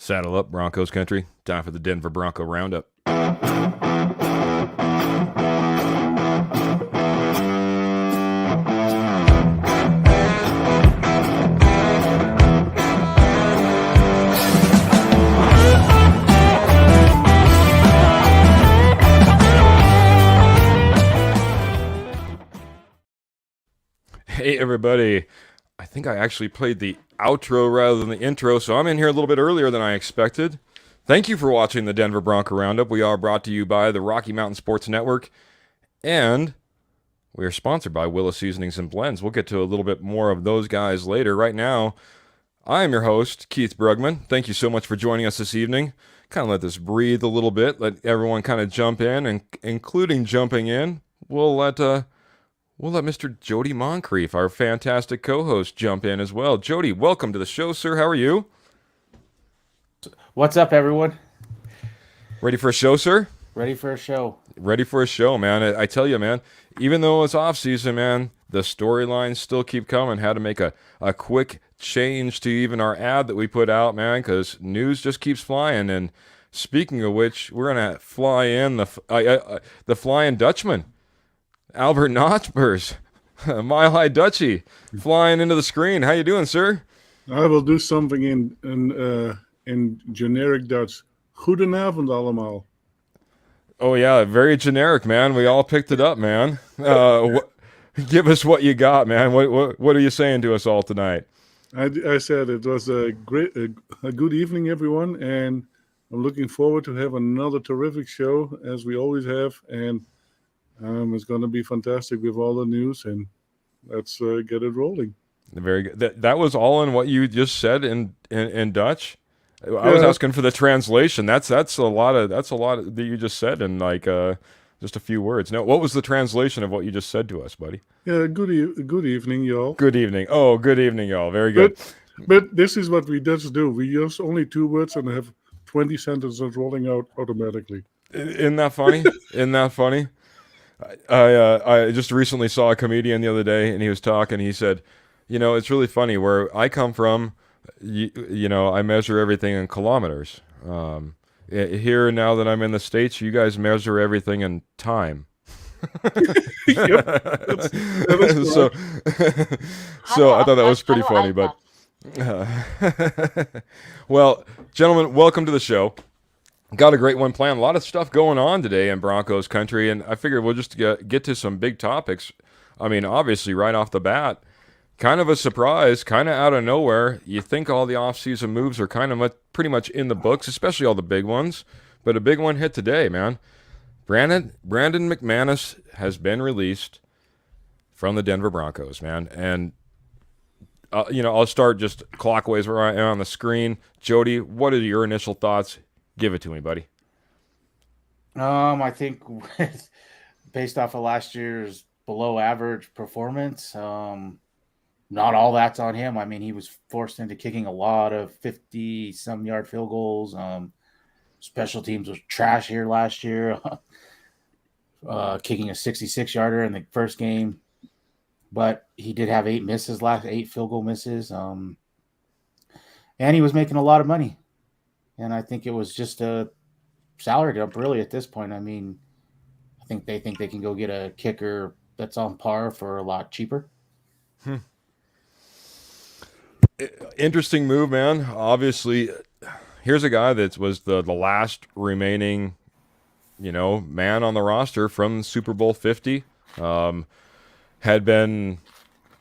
Saddle up, Broncos country. Time for the Denver Bronco Roundup. Hey, everybody. I think I actually played the outro rather than the intro, so I'm in here a little bit earlier than I expected. Thank you for watching the Denver Bronco Roundup. We are brought to you by the Rocky Mountain Sports Network, and we are sponsored by Willis Seasonings and Blends. We'll get to a little bit more of those guys later. Right now, I am your host, Keith Brugman. Thank you so much for joining us this evening. Kind of let this breathe a little bit, let everyone kind of jump in, and including jumping in, we'll let Mr. Jody Moncrief, our fantastic co-host, jump in as well. Jody, welcome to the show, sir. How are you? What's up, everyone? Ready for a show, sir? Ready for a show. Ready for a show, man. I tell you, man, even though it's off-season, man, the storylines still keep coming. Had to make a quick change to even our ad that we put out, man, because news just keeps flying. And speaking of which, we're going to fly in the Flying Dutchman. Albert Notchbers, Mile High Dutchie, flying into the screen. How you doing, sir? I will do something in generic Dutch. Goedenavond allemaal. Oh yeah, very generic, man. We all picked it up, man. Give us what you got, man. What are you saying to us all tonight? I said it was a good evening, everyone, and I'm looking forward to have another terrific show as we always have, and it's going to be fantastic with all the news, and let's get it rolling. Very good. That was all in what you just said in Dutch. I was asking for the translation. That's a lot that you just said in like just a few words. Now, what was the translation of what you just said to us, buddy? Yeah, good evening, y'all. Good evening. Oh, good evening, y'all. Very good. But this is what we Dutch do. We use only 2 words and have 20 sentences rolling out automatically. Isn't that funny? Isn't that funny? I just recently saw a comedian the other day, and he was talking. He said, it's really funny where I come from. I measure everything in kilometers. Here, now that I'm in the States, you guys measure everything in time. So I thought that was pretty funny. But well, gentlemen, welcome to the show. Got a great one planned. A lot of stuff going on today in Broncos country, and I figured we'll just get to some big topics. I mean, obviously, right off the bat, kind of a surprise, kind of out of nowhere. You think all the offseason moves are kind of pretty much in the books, especially all the big ones. But a big one hit today, man. Brandon McManus has been released from the Denver Broncos, man. And, I'll start just clockwise where I am on the screen. Jody, what are your initial thoughts? Give it to me, buddy. I think based off of last year's below average performance, not all that's on him. I mean, he was forced into kicking a lot of 50-some yard field goals. Special teams was trash here last year, kicking a 66-yarder in the first game. But he did have 8 field goal misses. And he was making a lot of money. And I think it was just a salary dump, really, at this point. I mean, I think they can go get a kicker that's on par for a lot cheaper. Interesting move, man. Obviously, here's a guy that was the last remaining, man on the roster from Super Bowl 50. Had been,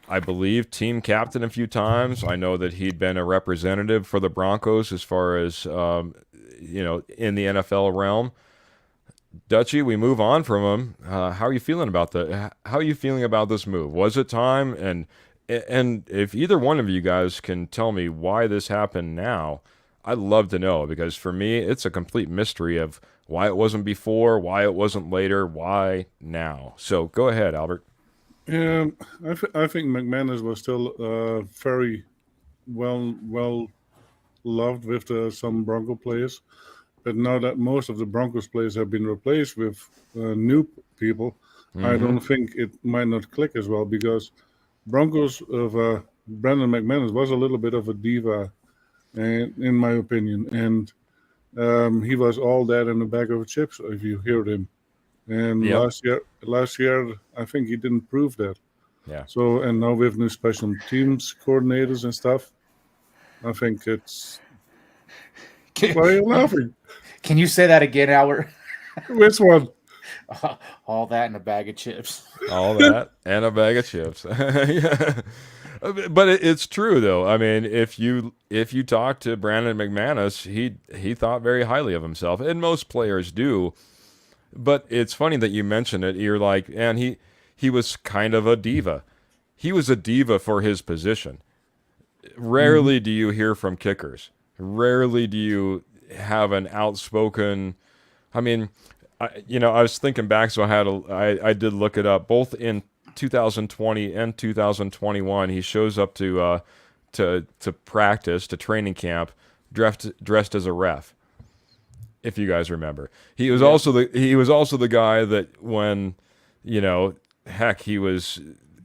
I believe, team captain a few times. I know that he'd been a representative for the Broncos as far as, in the NFL realm. Dutchie, we move on from him. How are you feeling about this move? Was it time? And if either one of you guys can tell me why this happened now, I'd love to know, because for me, it's a complete mystery of why it wasn't before, why it wasn't later, why now. So go ahead, Albert. I think McManus was still very well loved with some Bronco players, but now that most of the Broncos players have been replaced with new people, I don't think it might not click as well, because Broncos of Brandon McManus was a little bit of a diva and in my opinion, and he was all that in a bag of chips if you heard him. And Yep. last year, I think he didn't prove that. Yeah. So, and now with new special teams coordinators and stuff, I think it's. Why are you laughing? Can you say that again, Albert? Which one? All that in a bag of chips. All that and a bag of chips. Yeah. But it's true though. I mean, if you talk to Brandon McManus, he thought very highly of himself, and most players do. But it's funny that you mention it. You're like, and he was kind of a diva. He was a diva for his position. Rarely do you hear from kickers. Rarely do you have an outspoken. I mean, I was thinking back, so I did look it up. Both in 2020 and 2021, he shows up to practice, to training camp, dressed as a ref. If you guys remember, he was also the guy that when, heck, he was.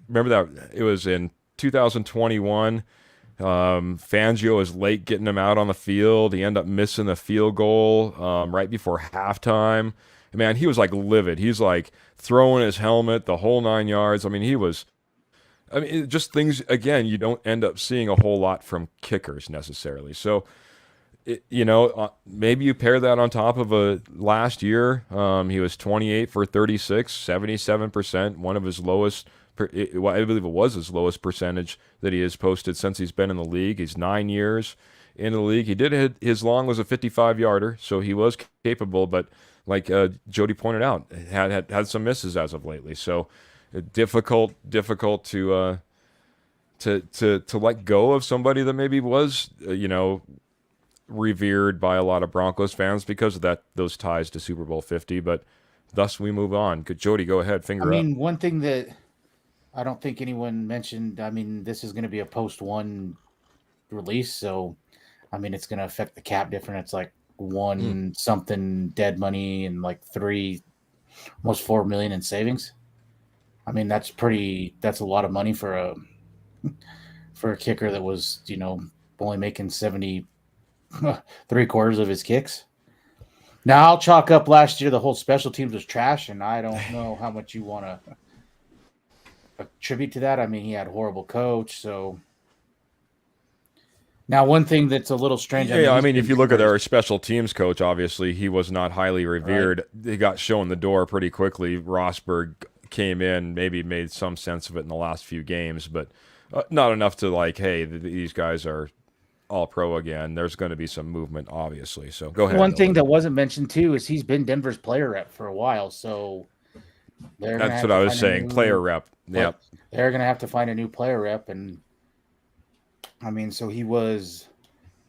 Remember that it was in 2021. Fangio is late getting him out on the field. He ended up missing the field goal right before halftime. Man, he was like livid. He's like throwing his helmet, the whole 9 yards. I mean, just things, again, you don't end up seeing a whole lot from kickers necessarily. So, maybe you pair that on top of a last year. He was 28 for 36, 77%, one of his lowest. I believe it was his lowest percentage that he has posted since he's been in the league. He's 9 years in the league. He did hit his long was a 55-yarder, so he was capable. But like Jody pointed out, had some misses as of lately. So difficult to let go of somebody that maybe was revered by a lot of Broncos fans because of those ties to Super Bowl 50. But thus we move on. Jody, go ahead. Finger up. One thing that I don't think anyone mentioned, this is going to be a post-1 release, so, it's going to affect the cap difference. It's like one something dead money and like almost $4 million in savings. That's a lot of money for a kicker that was, only making 70, 3/4 of his kicks. Now I'll chalk up last year, the whole special teams was trash, and I don't know how much you want to attribute to that. He had a horrible coach. So now one thing that's a little strange. If you look at our special teams coach, obviously he was not highly revered. Right. He got shown the door pretty quickly. Rosberg came in, maybe made some sense of it in the last few games, but not enough to like, hey, these guys are all pro again. There's going to be some movement, obviously. So go ahead. One thing that wasn't mentioned too is he's been Denver's player rep for a while. So that's what I was saying. Player rep. Yep. They're going to have to find a new player rep. And so he was,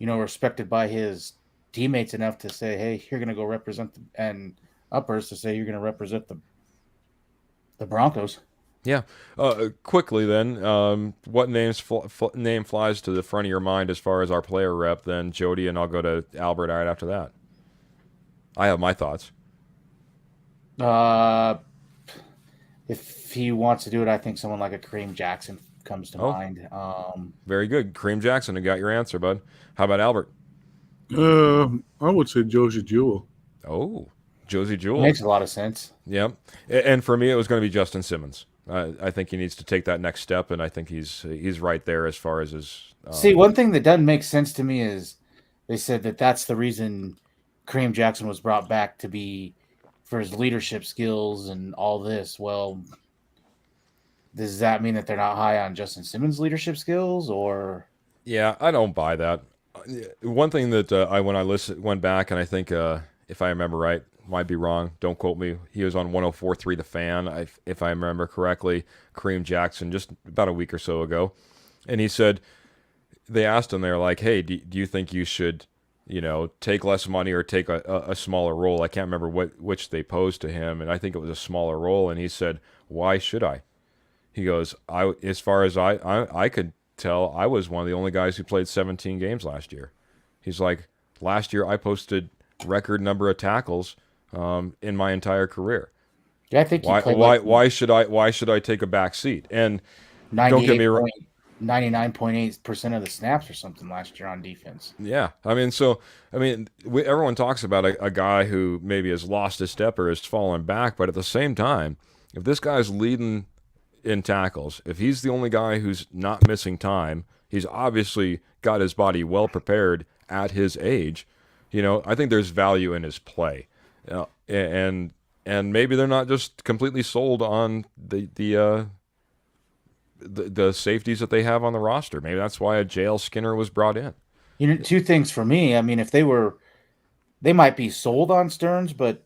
respected by his teammates enough to say, hey, you're going to go represent and uppers to say you're going to represent the Broncos. Yeah. Quickly then, what name flies to the front of your mind as far as our player rep? Then Jody, and I'll go to Albert right after that. I have my thoughts. If he wants to do it, I think someone like a Kareem Jackson comes to mind. Very good. Kareem Jackson, I got your answer, bud. How about Albert? I would say Josie Jewell. Oh, Josie Jewell. Makes a lot of sense. Yep. And for me, it was going to be Justin Simmons. I think he needs to take that next step, and I think he's right there as far as his. See, one thing that doesn't make sense to me is they said that's the reason Kareem Jackson was brought back to be for his leadership skills and all this. Well, does that mean that they're not high on Justin Simmons' leadership skills, or? Yeah, I don't buy that. One thing that when I went back, and I think if I remember right, might be wrong, don't quote me. He was on 104.3 The Fan, if I remember correctly. Kareem Jackson, just about a week or so ago, and he said they asked him, they're like, "Hey, do you think you should, take less money or take a smaller role?" I can't remember which they posed to him, and I think it was a smaller role. And he said, "Why should I?" He goes, as far as I could tell, I was one of the only guys who played 17 games last year." He's like, "Last year I posted record number of tackles in my entire career. Yeah, I think why should I take a back seat?" And don't get me wrong. 99.8% of the snaps or something last year on defense. Yeah, I mean, everyone talks about a guy who maybe has lost his step or has fallen back, but at the same time, if this guy's leading in tackles, if he's the only guy who's not missing time, he's obviously got his body well prepared at his age. I think there's value in his play, and maybe they're not just completely sold on the safeties that they have on the roster. Maybe that's why a JL Skinner was brought in. Two things for me. I mean, if they might be sold on Stearns, but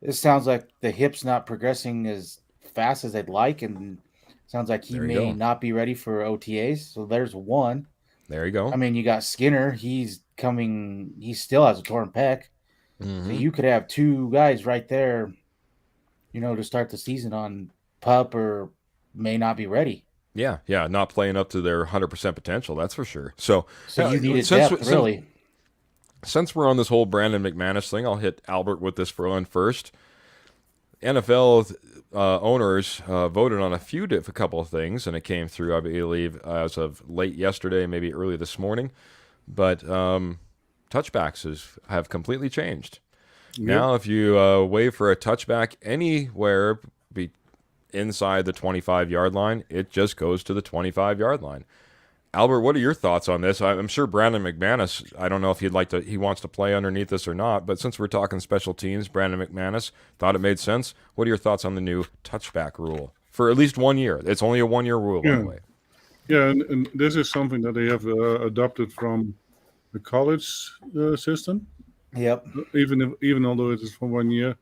it sounds like the hip's not progressing as fast as they'd like, and sounds like he may not be ready for OTAs. So there's one. There you go. I mean, you got Skinner. He's coming. He still has a torn pec. Mm-hmm. So you could have two guys right there, to start the season on pup or may not be ready. Yeah, not playing up to their 100% potential, that's for sure. So you needed depth, really. Since we're on this whole Brandon McManus thing, I'll hit Albert with this for one first. NFL owners voted on a couple of things, and it came through, I believe, as of late yesterday, maybe early this morning. But touchbacks have completely changed. Yep. Now, if you wave for a touchback anywhere inside the 25-yard line, it just goes to the 25-yard line. Albert, what are your thoughts on this? I'm sure Brandon McManus, I don't know if he wants to play underneath this or not, but since we're talking special teams, Brandon McManus thought it made sense. What are your thoughts on the new touchback rule for at least 1 year? It's only a 1-year rule, by the way. Yeah, and this is something that they have adopted from the college system. Yep. Even although it is for 1 year,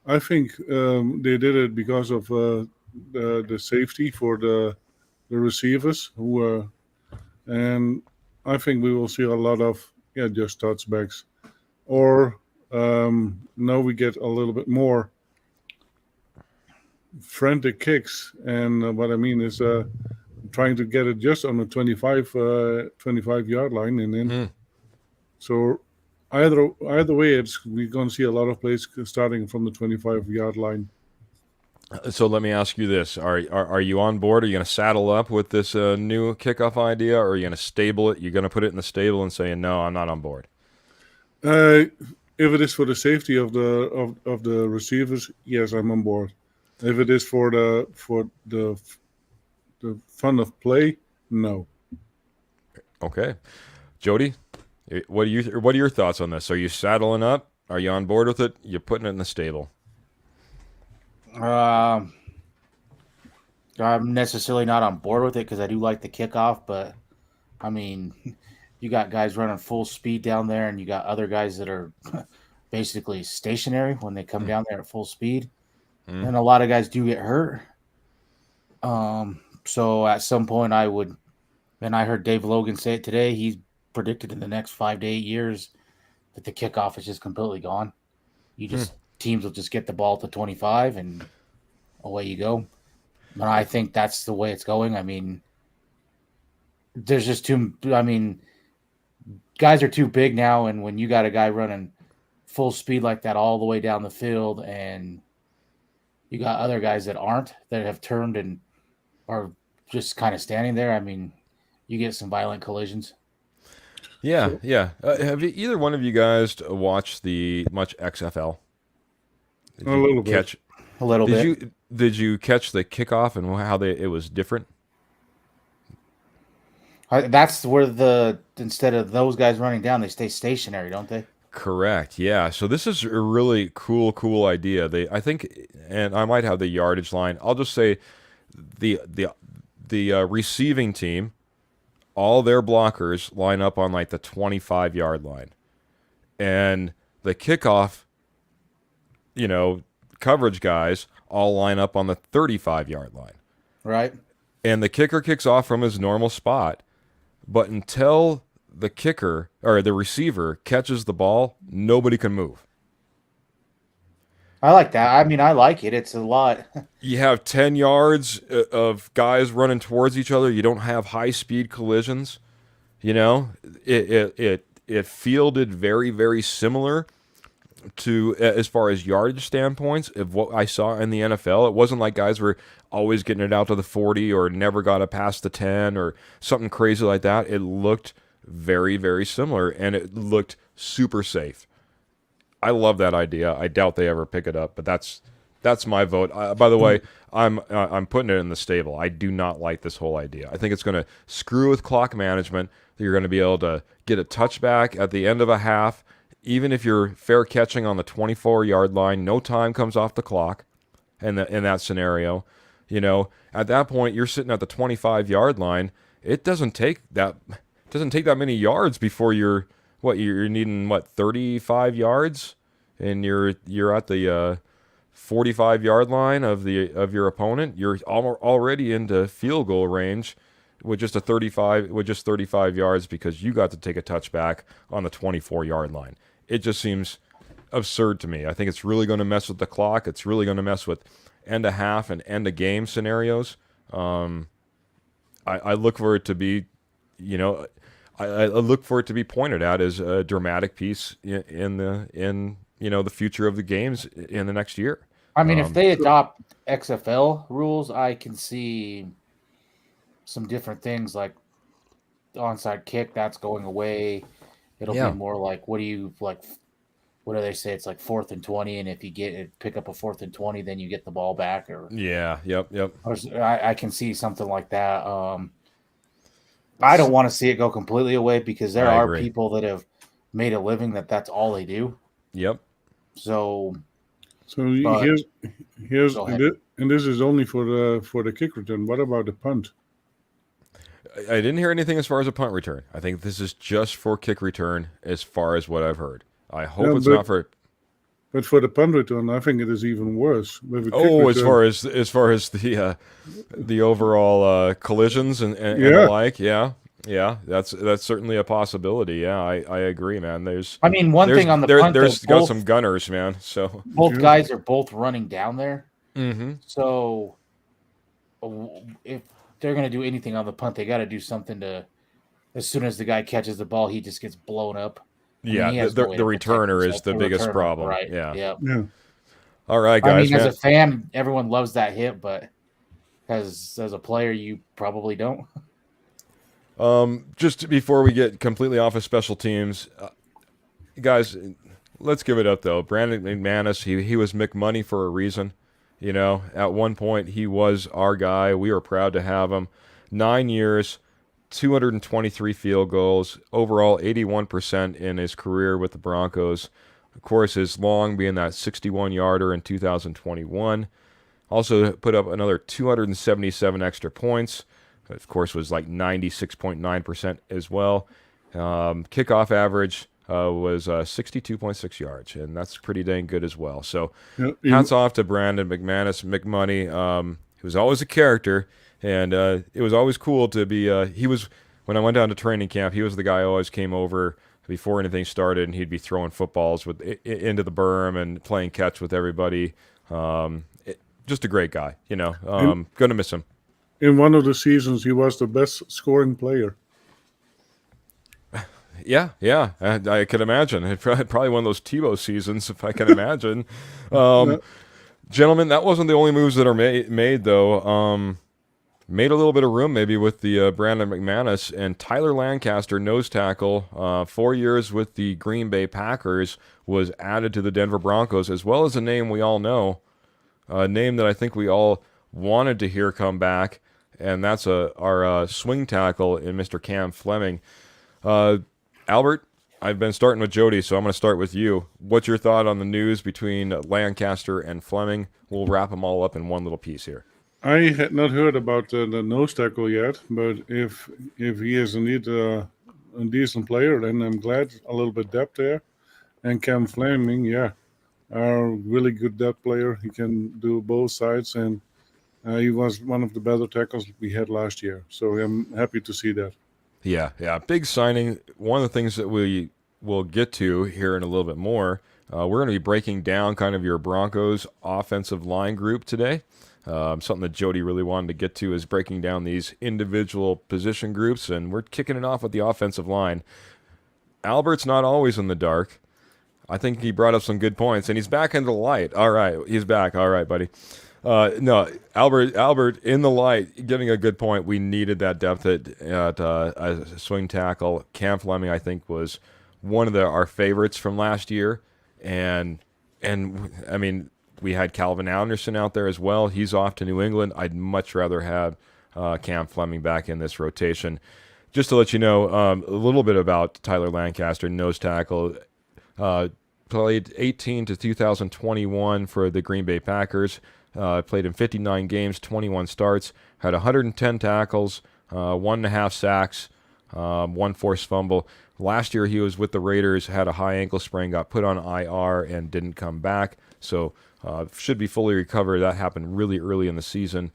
I think they did it because of the safety for the receivers who are. And I think we will see a lot of just touchbacks, or now we get a little bit more frantic kicks. And what I mean is trying to get it just on the 25-yard line, and then so either way, we're going to see a lot of plays starting from the 25-yard line. So let me ask you this: Are you on board? Are you going to saddle up with this new kickoff idea, or are you going to stable it? You're going to put it in the stable and say, "No, I'm not on board." If it is for the safety of the receivers, yes, I'm on board. If it is for the fun of play, no. Okay, Jody, what are your thoughts on this? Are you saddling up? Are you on board with it? You're putting it in the stable. I'm necessarily not on board with it because I do like the kickoff, but I mean, you got guys running full speed down there, and you got other guys that are basically stationary when they come down there at full speed, and a lot of guys do get hurt. So at some point, I heard Dave Logan say it today. He's predicted in the next 5 to 8 years that the kickoff is just completely gone. Teams will just get the ball to 25 and away you go. But I think that's the way it's going. I mean, there's just guys are too big now, and when you got a guy running full speed like that all the way down the field, and you got other guys that have turned and are just kind of standing there, I mean, you get some violent collisions. Yeah. Have either one of you guys watched much XFL? A little bit. Did you catch the kickoff and how it was different? That's where instead of those guys running down, they stay stationary, don't they? Correct. Yeah. So this is a really cool idea. I think, and I might have the yardage line. I'll just say the receiving team, all their blockers line up on like the 25-yard line, and the kickoff, coverage guys all line up on the 35-yard line. Right. And the kicker kicks off from his normal spot, but until the kicker or the receiver catches the ball, nobody can move. I like that. I mean, I like it. It's a lot. You have 10 yards of guys running towards each other. You don't have high-speed collisions. It fielded very, very similar to as far as yardage standpoints of what I saw in the NFL. It wasn't like guys were always getting it out to the 40 or never got it past the 10 or something crazy like that. It looked very, very similar, and it looked super safe. I love that idea. I doubt they ever pick it up, but that's my vote. By the way, I'm putting it in the stable. I do not like this whole idea. I think it's going to screw with clock management. You're going to be able to get a touchback at the end of a half, even if you're fair catching on the 24-yard line. No time comes off the clock in that scenario. At that point, you're sitting at the 25-yard line. It doesn't take that many yards before you're needing 35 yards, and you're at the 45-yard line of your opponent. You're already into field goal range with just 35 yards because you got to take a touchback on the 24-yard line. It just seems absurd to me. I think it's really going to mess with the clock. It's really going to mess with end of half and end of game scenarios. I look for it to be, I look for it to be pointed at as a dramatic piece in the future of the games in the next year. I mean, if they adopt XFL rules, I can see some different things like the onside kick that's going away. It'll be more like, what do they say? It's like 4th and 20, and if you pick up a 4th and 20, then you get the ball back. Or yep. Or I can see something like that. I don't want to see it go completely away because there are people that have made a living that's all they do. Yep. So here's and this is only for the kick return. What about the punt? I didn't hear anything as far as a punt return. I think this is just for kick return as far as what I've heard. I hope it's not for. But for the punt return, I think it is even worse. As far as the overall collisions and the like, yeah, that's certainly a possibility. Yeah, I agree, man. Thing on the punt, there's got some gunners, man. So both guys are both running down there. Mm-hmm. So if they're going to do anything on the punt, they got to do something to. As soon as the guy catches the ball, he just gets blown up. Yeah, the returner is the biggest problem. Right. Yeah. All right, guys. As a fan, everyone loves that hit, but as a player, you probably don't. Just before we get completely off of special teams, guys, let's give it up though. Brandon McManus, he was McMoney for a reason. At one point he was our guy. We were proud to have him. 9 years. 223 field goals, overall 81% in his career with the Broncos. Of course, his long being that 61-yarder in 2021. Also put up another 277 extra points. Of course, was like 96.9% as well. Kickoff average was 62.6 yards, and that's pretty dang good as well. So hats off to Brandon McManus, McMoney. He was always a character. And it was always cool to be. When I went down to training camp, he was the guy who always came over before anything started, and he'd be throwing footballs into the berm and playing catch with everybody. Just a great guy, Gonna miss him. In one of the seasons, he was the best scoring player. Yeah, I can imagine. Probably one of those Tebow seasons, if I can imagine. Gentlemen, that wasn't the only moves that are made though. Made a little bit of room maybe with the Brandon McManus and Tyler Lancaster, nose tackle, 4 years with the Green Bay Packers, was added to the Denver Broncos, as well as a name we all know, a name that I think we all wanted to hear come back, and that's our swing tackle in Mr. Cam Fleming. Albert, I've been starting with Jody, so I'm going to start with you. What's your thought on the news between Lancaster and Fleming? We'll wrap them all up in one little piece here. I had not heard about the nose tackle yet, but if he is indeed a decent player, then I'm glad a little bit depth there. And Cam Fleming, a really good depth player. He can do both sides, and he was one of the better tackles we had last year. So I'm happy to see that. Yeah, big signing. One of the things that we will get to here in a little bit more, we're going to be breaking down kind of your Broncos offensive line group today. Something that Jody really wanted to get to is breaking down these individual position groups, and we're kicking it off with the offensive line. Albert's not always in the dark. I think he brought up some good points, and he's back into the light. All right, he's back. All right, buddy. No, Albert in the light, giving a good point. We needed that depth at a swing tackle. Cam Fleming, I think, was one of our favorites from last year, and I mean, we had Calvin Anderson out there as well. He's off to New England. I'd much rather have Cam Fleming back in this rotation. Just to let you know a little bit about Tyler Lancaster, nose tackle. Played 18 to 2021 for the Green Bay Packers. Played in 59 games, 21 starts, had 110 tackles, 1.5 sacks, 1 forced fumble. Last year he was with the Raiders, had a high ankle sprain, got put on IR, and didn't come back. So should be fully recovered. That happened really early in the season.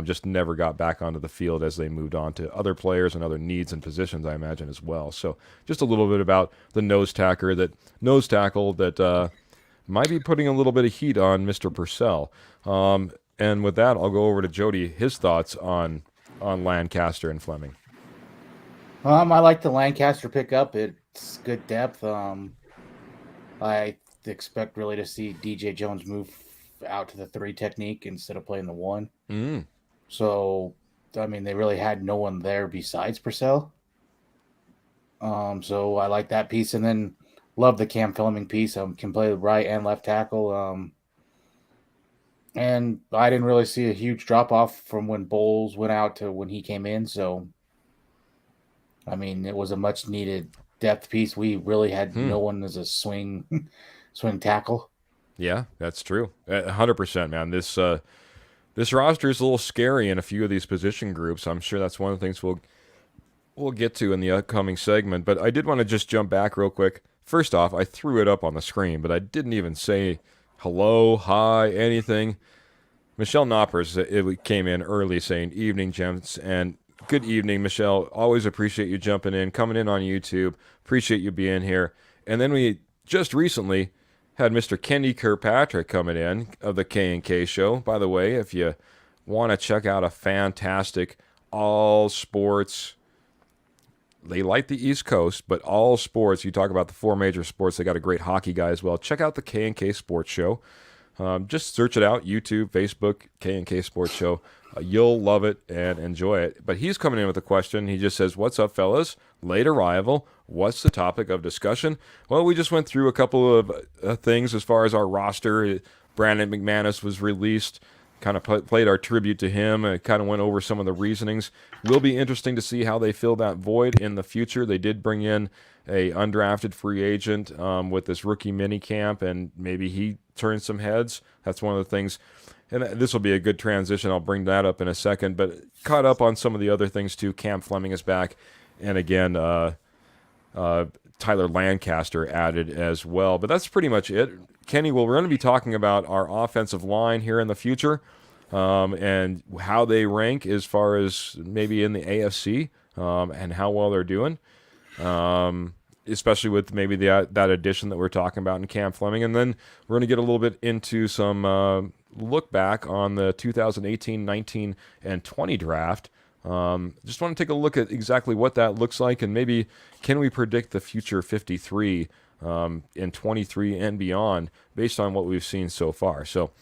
Just never got back onto the field as they moved on to other players and other needs and positions, I imagine, as well. So just a little bit about the nose tackle that might be putting a little bit of heat on Mr. Purcell. And with that, I'll go over to Jody, his thoughts on Lancaster and Fleming. I like the Lancaster pickup. It's good depth. I expect really to see DJ Jones move out to the 3 technique instead of playing the 1. So, I mean, they really had no one there besides Purcell. So I like that piece, and then love the Cam Fleming piece. Can play right and left tackle. And I didn't really see a huge drop off from when Bowles went out to when he came in. So, I mean, it was a much needed depth piece. We really had no one as a swing tackle. Yeah, that's true. 100%, man. This roster is a little scary in a few of these position groups. I'm sure that's one of the things we'll get to in the upcoming segment. But I did want to just jump back real quick. First off, I threw it up on the screen, but I didn't even say hello, hi, anything. Michelle Knoppers came in early saying, "Evening, gents," and good evening, Michelle. Always appreciate you jumping in, coming in on YouTube. Appreciate you being here. And then we just recently had Mr. Kenny Kirkpatrick coming in of the K&K show. By the way, if you want to check out a fantastic all sports, they like the East Coast, but all sports, you talk about the 4 major sports, they got a great hockey guy as well. Check out the K&K Sports Show. Just search it out, YouTube, Facebook, K&K Sports Show. You'll love it and enjoy it. But he's coming in with a question. He just says, "What's up, fellas? Late arrival. What's the topic of discussion?" Well, we just went through a couple of things as far as our roster. Brandon McManus was released. Kind of played our tribute to him and kind of went over some of the reasonings. Will be interesting to see how they fill that void in the future. They did bring in a undrafted free agent with this rookie mini camp, and maybe he turns some heads. That's one of the things. And this will be a good transition. I'll bring that up in a second. But caught up on some of the other things too. Cam Fleming is back. And again, Tyler Lancaster added as well. But that's pretty much it. Kenny, we're going to be talking about our offensive line here in the future and how they rank as far as maybe in the AFC and how well they're doing, especially with maybe that addition that we're talking about in Cam Fleming. And then we're going to get a little bit into some look back on the 2018, 19, and 20 draft. Just want to take a look at exactly what that looks like, and maybe can we predict the future 53 in 23 and beyond based on what we've seen so far. So,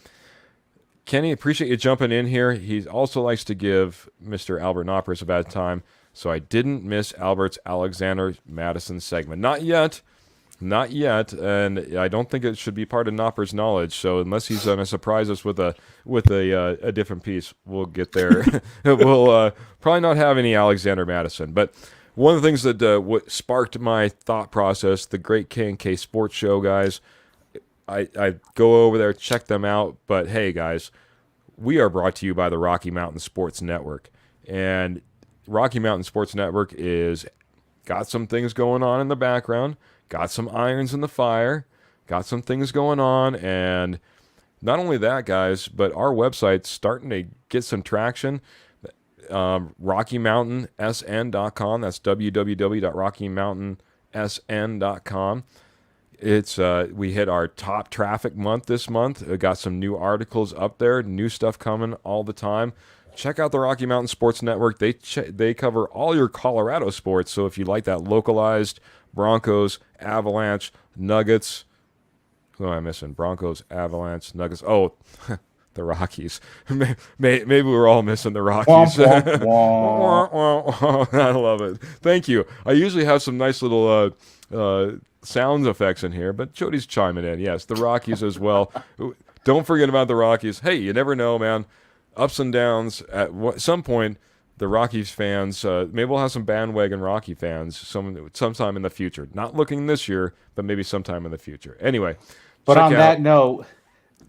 Kenny, appreciate you jumping in here. He also likes to give Mr. Albert Knoppers a bad time, so I didn't miss Albert's Alexander Madison segment. Not yet, and I don't think it should be part of Knoppers' knowledge. So unless he's going to surprise us with a different piece, we'll get there. We'll probably not have any Alexander Madison, but one of the things that what sparked my thought process, the great K&K Sports Show, guys, I go over there, check them out. But hey, guys, we are brought to you by the Rocky Mountain Sports Network. And Rocky Mountain Sports Network is got some things going on in the background, got some irons in the fire, got some things going on. And not only that, guys, but our website's starting to get some traction. RockyMountainSN.com. That's www.RockyMountainSN.com. It's we hit our top traffic month this month. We got some new articles up there, new stuff coming all the time. Check out the Rocky Mountain Sports Network. They cover all your Colorado sports. So if you like that localized Broncos, Avalanche, Nuggets, Who am I missing? Broncos, Avalanche, Nuggets. Oh, the Rockies. Maybe we're all missing the Rockies. Womp, womp, womp. I love it. Thank you. I usually have some nice little sound effects in here, but Jody's chiming in. Yes, the Rockies as well. Don't forget about the Rockies. Hey, you never know, man. Ups and downs. At some point, the Rockies fans, maybe we'll have some bandwagon Rocky fans sometime in the future. Not looking this year, but maybe sometime in the future. Anyway. But on that note,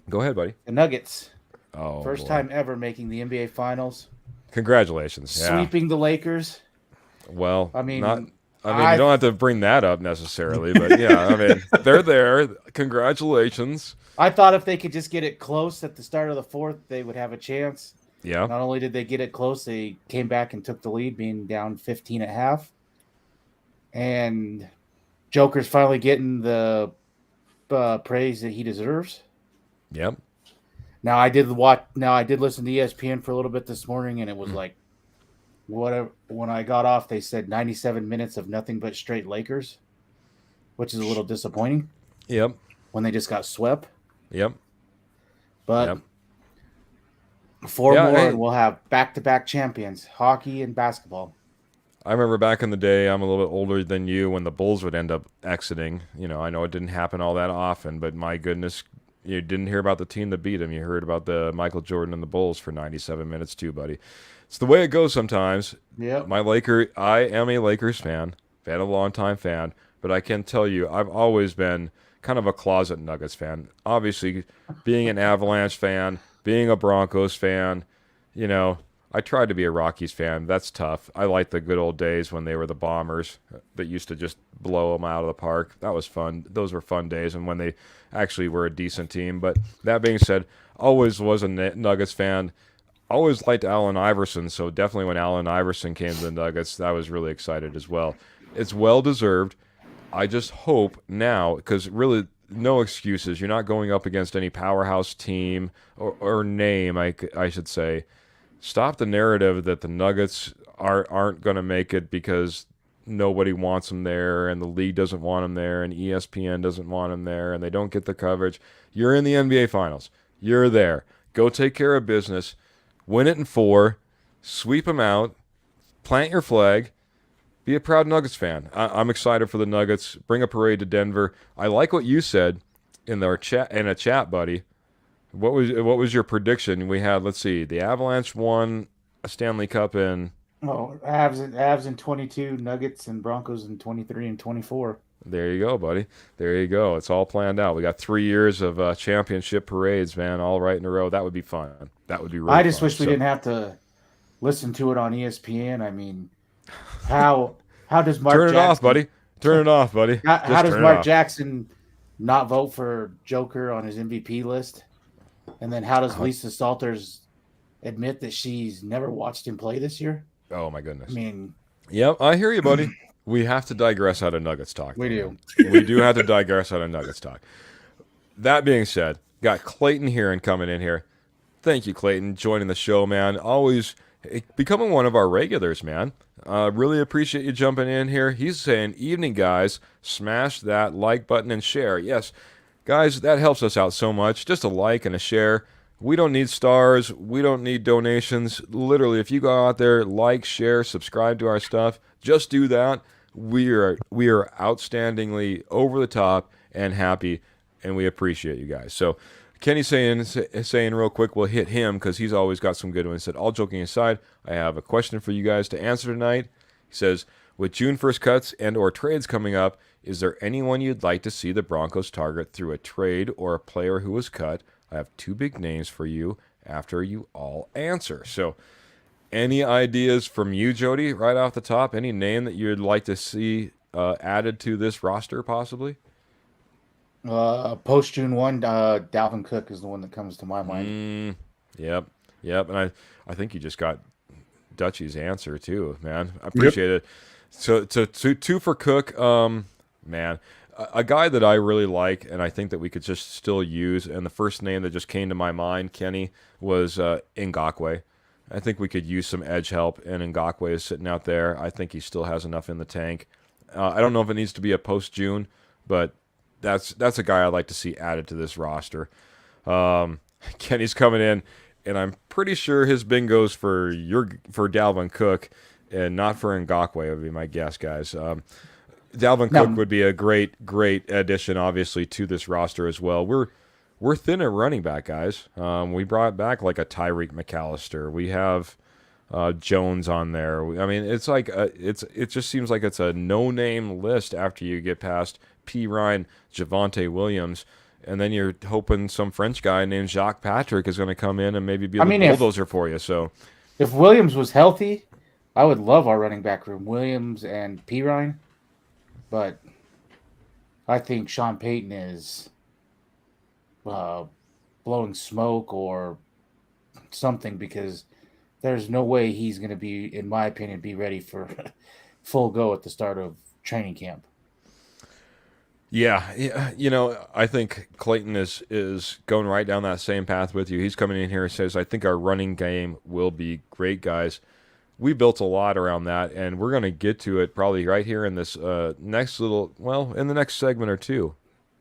go ahead, buddy. The Nuggets, first time ever making the NBA Finals. Congratulations. Yeah. Sweeping the Lakers. Well, I mean, you don't have to bring that up necessarily, but yeah, I mean, they're there. Congratulations. I thought if they could just get it close at the start of the fourth, they would have a chance. Yeah. Not only did they get it close, they came back and took the lead, being down 15 at half. And Joker's finally getting the praise that he deserves. Yep. Now I did listen to ESPN for a little bit this morning, and it was like, whatever. When I got off, they said 97 minutes of nothing but straight Lakers, which is a little disappointing. Yep. When they just got swept. Yep. But four more, and we'll have back-to-back champions, hockey and basketball. I remember back in the day, I'm a little bit older than you, when the Bulls would end up exiting. You know, I know it didn't happen all that often, but my goodness, you didn't hear about the team that beat them. You heard about the Michael Jordan and the Bulls for 97 minutes too, buddy. It's the way it goes sometimes. Yeah. I am a Lakers fan, been a long-time fan, but I can tell you, I've always been kind of a closet Nuggets fan. Obviously, being an Avalanche fan, being a Broncos fan, you know, I tried to be a Rockies fan. That's tough. I like the good old days when they were the Bombers that used to just blow them out of the park. That was fun. Those were fun days, and when they actually were a decent team. But that being said, always was a Nuggets fan. Always liked Allen Iverson, so definitely when Allen Iverson came to the Nuggets, I was really excited as well. It's well-deserved. I just hope now, because really no excuses. You're not going up against any powerhouse team or name, I should say. Stop the narrative that the Nuggets aren't going to make it because nobody wants them there and the league doesn't want them there and ESPN doesn't want them there and they don't get the coverage. You're in the NBA Finals. You're there. Go take care of business. Win it in 4. Sweep them out. Plant your flag. Be a proud Nuggets fan. I'm excited for the Nuggets. Bring a parade to Denver. I like what you said in a chat, buddy. What was your prediction? We had, let's see, the Avalanche won a Stanley Cup in... Oh, Avs in 22, Nuggets and Broncos in 23 and 24. There you go, buddy. There you go. It's all planned out. We got 3 years of championship parades, man, all right in a row. That would be fun. That would be really fun. I just wish we didn't have to listen to it on ESPN. I mean, how does Mark Turn it off, buddy. Turn it off, buddy. How does Mark Jackson not vote for Joker on his MVP list? And then how does Lisa Salters admit that she's never watched him play this year? Oh, my goodness. I mean... Yep, I hear you, buddy. We have to digress out of Nuggets talk. We do. We do have to digress out of Nuggets talk. That being said, got Clayton here and coming in here. Thank you, Clayton, joining the show, man. Always becoming one of our regulars, man. Really appreciate you jumping in here. He's saying, evening, guys. Smash that like button and share. Yes, guys, that helps us out so much. Just a like and a share. We don't need stars. We don't need donations. Literally, if you go out there, like, share, subscribe to our stuff, just do that. We are outstandingly over the top and happy, and we appreciate you guys. So Kenny's saying real quick, we'll hit him because he's always got some good ones. He said, all joking aside, I have a question for you guys to answer tonight. He says, with June 1st cuts and or trades coming up, is there anyone you'd like to see the Broncos target through a trade or a player who was cut? I have 2 big names for you after you all answer. So any ideas from you, Jody, right off the top? Any name that you'd like to see added to this roster possibly? Post June 1, Dalvin Cook is the one that comes to my mind. Yep. And I think you just got Dutchy's answer too, man. I appreciate it. So 2 for Cook. Man, a guy that I really like and I think that we could just still use, and the first name that just came to my mind, Kenny, was Ngakoue. I think we could use some edge help, and Ngakoue is sitting out there. I think he still has enough in the tank. I don't know if it needs to be a post-June, but that's a guy I'd like to see added to this roster. Kenny's coming in, and I'm pretty sure his bingo's for Dalvin Cook, and not for Ngakoue would be my guess, guys. Dalvin Cook would be a great addition, obviously, to this roster as well. We're thin at running back, guys. We brought back like a Tyreek McAllister. We have Jones on there. I mean, it's like it just seems like it's a no-name list after you get past P. Ryan, Javonte Williams, and then you're hoping some French guy named Jacques Patrick is going to come in and maybe be the bulldozer for you. So, if Williams was healthy, I would love our running back room, Williams and P. Ryan. But I think Sean Payton is blowing smoke or something, because there's no way he's going to be, in my opinion, be ready for full go at the start of training camp. Yeah, you know, I think Clayton is going right down that same path with you. He's coming in here and says, I think our running game will be great, guys. We built a lot around that, and we're going to get to it probably right here in this in the next segment or two.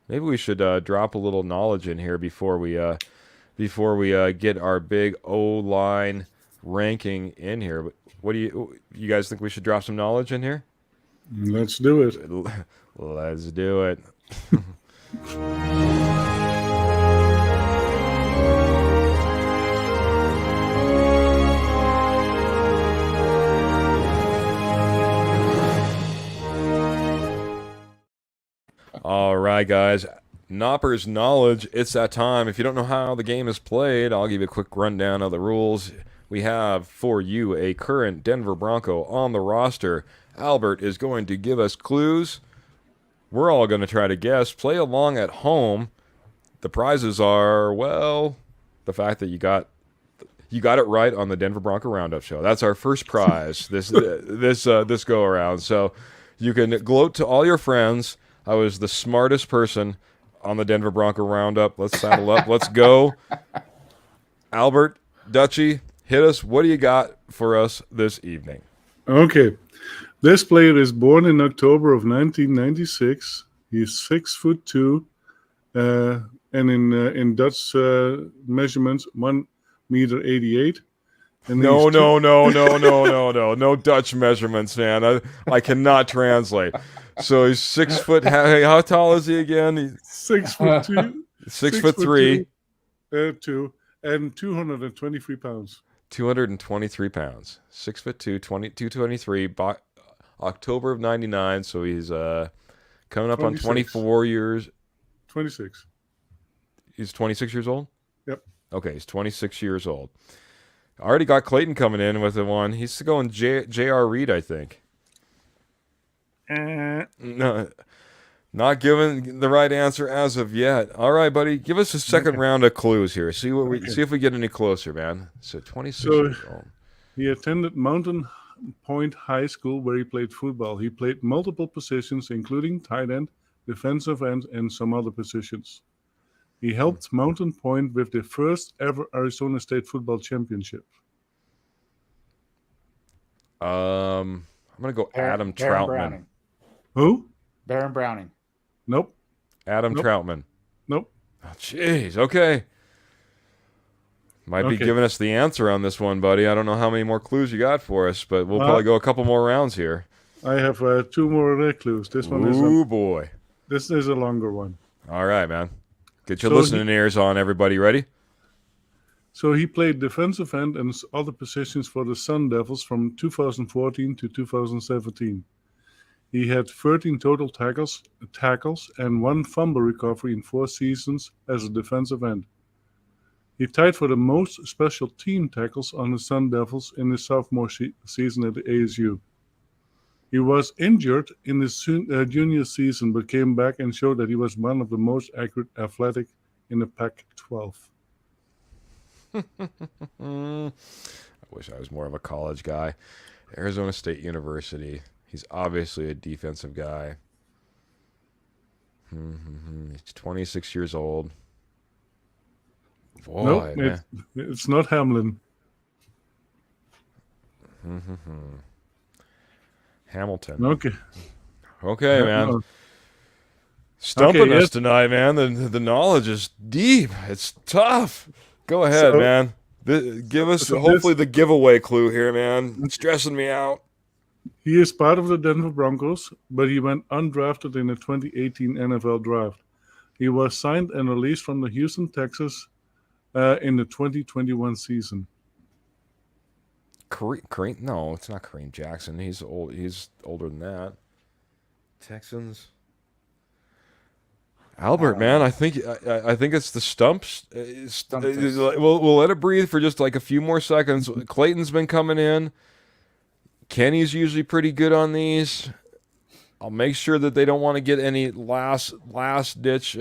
Maybe we should drop a little knowledge in here before we get our big O-line ranking in here. What do you guys think we should drop some knowledge in here? Let's do it. Let's do it. All right, guys. Nopper's Knowledge. It's that time. If you don't know how the game is played, I'll give you a quick rundown of the rules. We have for you a current Denver Bronco on the roster. Albert is going to give us clues. We're all going to try to guess. Play along at home. The prizes are, well, the fact that you got it right on the Denver Bronco Roundup show. That's our first prize this go around. So you can gloat to all your friends. I was the smartest person on the Denver Bronco Roundup. Let's saddle up. Let's go. Albert, Dutchie, hit us. What do you got for us this evening? Okay. This player is born in October of 1996. He's 6'2", and in Dutch measurements, 1.88 m. No Dutch measurements, man. I cannot translate. So he's 6 foot. How tall is he again? He's 6'2". 6'3". 2 and 223 pounds. 223 pounds. 6'2", 223. October of '99. So he's coming up 26. On 24 years. 26. He's 26 years old? Yep. Okay, he's 26 years old. I already got Clayton coming in with the one. He's going J.R. Reed, I think. No, not giving the right answer as of yet. All right, buddy, give us a second round of clues here. See if we get any closer, man. So 26 years old. He attended Mountain Point High School, where he played football. He played multiple positions, including tight end, defensive end, and some other positions. He helped Mountain Point with the first ever Arizona State football championship. I'm gonna go Adam Troutman. Browning. Who? Baron Browning. Nope. Adam Troutman. Nope. Oh, jeez. Okay. Might be giving us the answer on this one, buddy. I don't know how many more clues you got for us, but we'll probably go a couple more rounds here. I have 2 more clues. This one boy. This is a longer one. All right, man. Get your listening ears on, everybody. Ready? So he played defensive end and other positions for the Sun Devils from 2014 to 2017. He had 13 total tackles and 1 fumble recovery in 4 seasons as a defensive end. He tied for the most special team tackles on the Sun Devils in his sophomore season at the ASU. He was injured in his junior season, but came back and showed that he was one of the most athletic in the Pac-12. I wish I was more of a college guy. Arizona State University. He's obviously a defensive guy. He's 26 years old. Boy, nope, it's not Hamlin. Hamilton. Okay, man. Stumping Okay, us yes. tonight, man. The knowledge is deep. It's tough. Go ahead, So, man. Give us so hopefully this the giveaway clue here, man. It's stressing me out. he is part of the Denver Broncos, but he went undrafted in the 2018 NFL Draft. He was signed and released from the Houston Texans in the 2021 season. Kareem? No, it's not Kareem Jackson. He's old. He's older than that. Texans. Albert, man, I think it's the stumps. We'll let it breathe for just like a few more seconds. Clayton's been coming in. Kenny's usually pretty good on these. I'll make sure that they don't want to get any last ditch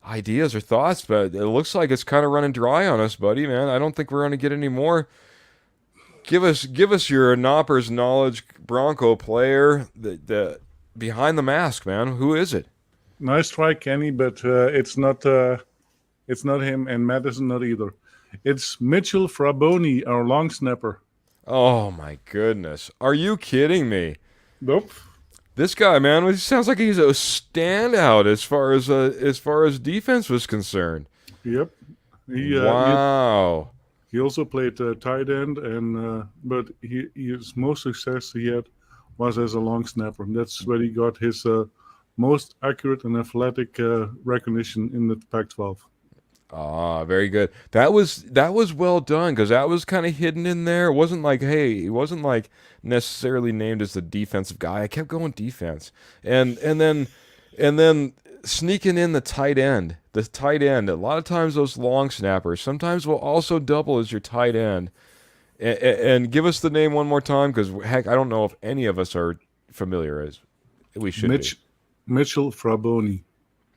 ideas or thoughts, but it looks like it's kind of running dry on us, buddy, man. I don't think we're going to get any more. Give us your Knoppers knowledge Bronco player that behind the mask, man. Who is it? Nice try, Kenny, but it's not him, and Madison not either. It's Mitchell Fraboni, our long snapper. Oh my goodness. Are you kidding me? Nope. This guy, man, he sounds like he's a standout as far as defense was concerned. Yep. Wow. He also played tight end, and but his most success he had was as a long snapper. That's where he got his most accurate and athletic recognition in the Pac-12. Ah, very good. That was well done because that was kind of hidden in there. It wasn't like, hey, he wasn't like necessarily named as the defensive guy. I kept going defense, and then sneaking in the tight end. The tight end. A lot of times those long snappers sometimes will also double as your tight end. And give us the name one more time because heck, I don't know if any of us are familiar as we should be. Mitchell Fraboni.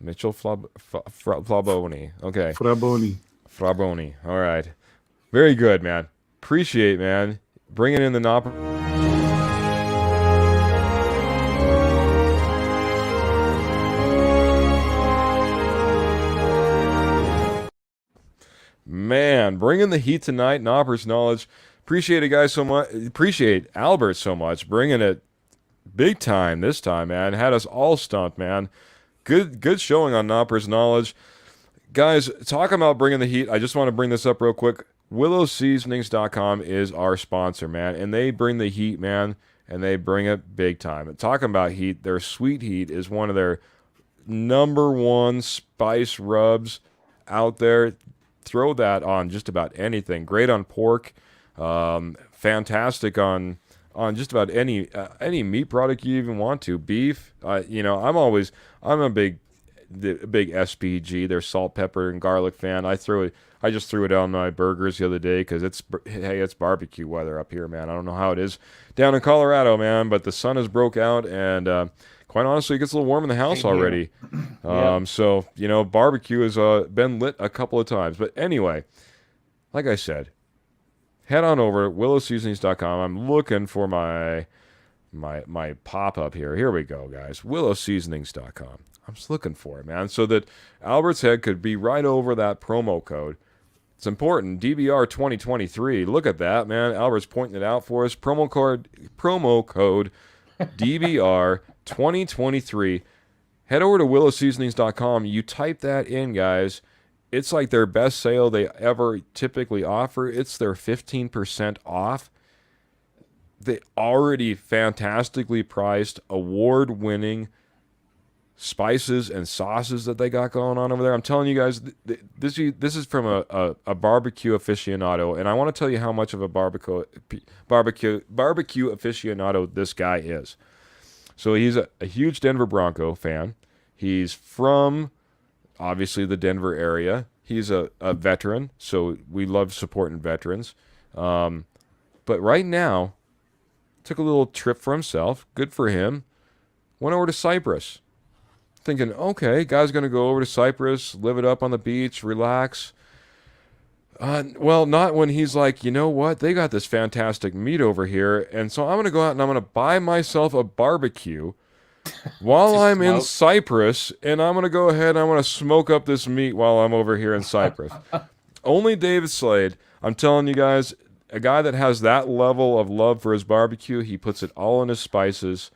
Mitchell Flaboni. Okay. Fraboni. All right. Very good, man. Appreciate, man. Bringing in the Nopper. Man, bringing the heat tonight. Knoppers knowledge. Appreciate it, guys, so much. Appreciate Albert so much. Bringing it big time this time, man. Had us all stumped, man. Good showing on Knoppers knowledge. Guys, talking about bringing the heat, I just want to bring this up real quick. WillowSeasonings.com is our sponsor, man, and they bring the heat, man, and they bring it big time. And talking about heat, their sweet heat is one of their #1 spice rubs out there. Throw that on just about anything. Great on pork. Fantastic on just about any meat product you even want to. Beef, I'm a big SPG, their salt, pepper, and garlic fan. I just threw it on my burgers the other day because it's barbecue weather up here, man. I don't know how it is down in Colorado, man, but the sun has broke out and quite honestly, it gets a little warm in the house already. So barbecue has been lit a couple of times. But anyway, like I said, head on over to willowseasonings.com. I'm looking for my pop-up here. Here we go, guys. willowseasonings.com. I'm just looking for it, man, so that Albert's head could be right over that promo code. It's important. DBR 2023. Look at that, man. Albert's pointing it out for us. Promo code DBR 2023. Head over to willowseasonings.com. You type that in, guys. It's like their best sale they ever typically offer. It's their 15% off. They already fantastically priced, award-winning spices and sauces that they got going on over there. I'm telling you guys, this is from a barbecue aficionado, and I want to tell you how much of a barbecue aficionado this guy is. So he's a huge Denver Bronco fan. He's from, obviously, the Denver area. He's a veteran, so we love supporting veterans. But right now, took a little trip for himself. Good for him. Went over to Cyprus. Thinking, okay, guy's going to go over to Cyprus, live it up on the beach, relax. Well, not when he's like, you know what? They got this fantastic meat over here, and so I'm going to go out and I'm going to buy myself a barbecue while I'm in Cyprus, and I'm going to go ahead and I'm going to smoke up this meat while I'm over here in Cyprus. Only David Slade, I'm telling you guys, a guy that has that level of love for his barbecue, he puts it all in his spices,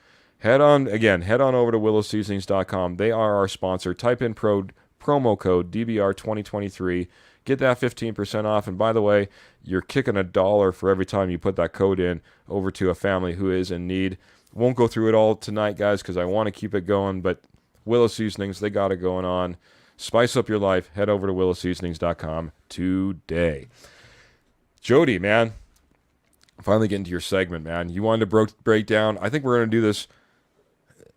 Head on over to willowseasonings.com. They are our sponsor. Type in promo code DBR 2023. Get that 15% off. And by the way, you're kicking $1 for every time you put that code in over to a family who is in need. Won't go through it all tonight, guys, because I want to keep it going. But Willow Seasonings, they got it going on. Spice up your life. Head over to willowseasonings.com today. Jody, man, finally getting to your segment, man. You wanted to break down. I think we're going to do this.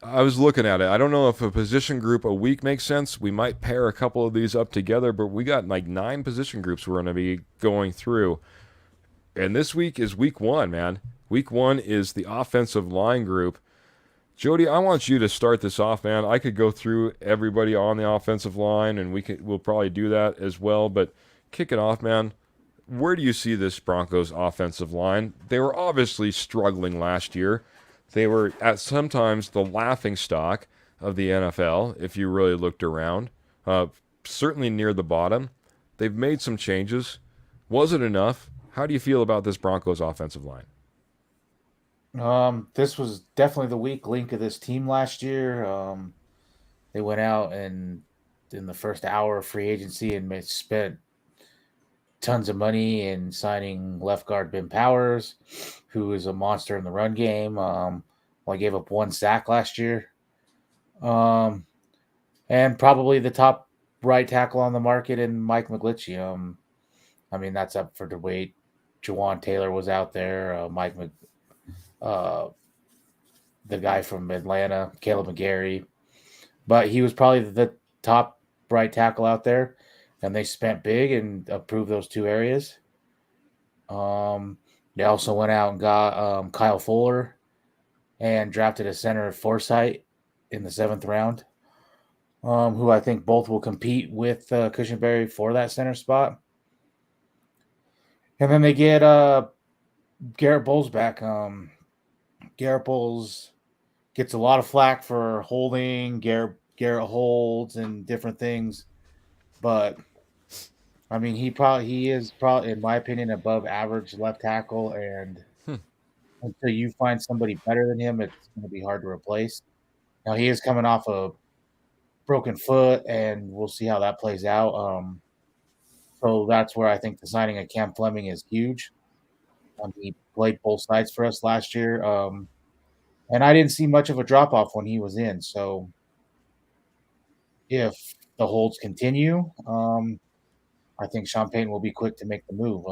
I was looking at it. I don't know if a position group a week makes sense. We might pair a couple of these up together, but we got like 9 position groups we're going to be going through. And this week is week 1, man. Week 1 is the offensive line group. Jody, I want you to start this off, man. I could go through everybody on the offensive line, and we'll probably do that as well. But kick it off, man. Where do you see this Broncos offensive line? They were obviously struggling last year. They were at sometimes the laughingstock of the NFL, if you really looked around. Certainly near the bottom. They've made some changes. Was it enough? How do you feel about this Broncos offensive line? This was definitely the weak link of this team last year. They went out and in the first hour of free agency and spent tons of money in signing left guard Ben Powers, who is a monster in the run game. I gave up 1 sack last year. And probably the top right tackle on the market in Mike McGlinchey. I mean, that's up for debate. Jawan Taylor was out there. The guy from Atlanta, Caleb McGarry. But he was probably the top right tackle out there. And they spent big and approved those 2 areas. They also went out and got Kyle Fuller and drafted a center of Forsythe in the 7th round, who I think both will compete with Cushenberry for that center spot. And then they get Garrett Bowles back. Garrett Bowles gets a lot of flack for holding. Garrett holds and different things. But I mean, he is probably, in my opinion, above average left tackle, and until you find somebody better than him, it's going to be hard to replace. Now he is coming off a broken foot, and we'll see how that plays out. So that's where I think the signing of Cam Fleming is huge. He played both sides for us last year, and I didn't see much of a drop off when he was in. So if the holds continue, I think Sean Payton will be quick to make the move.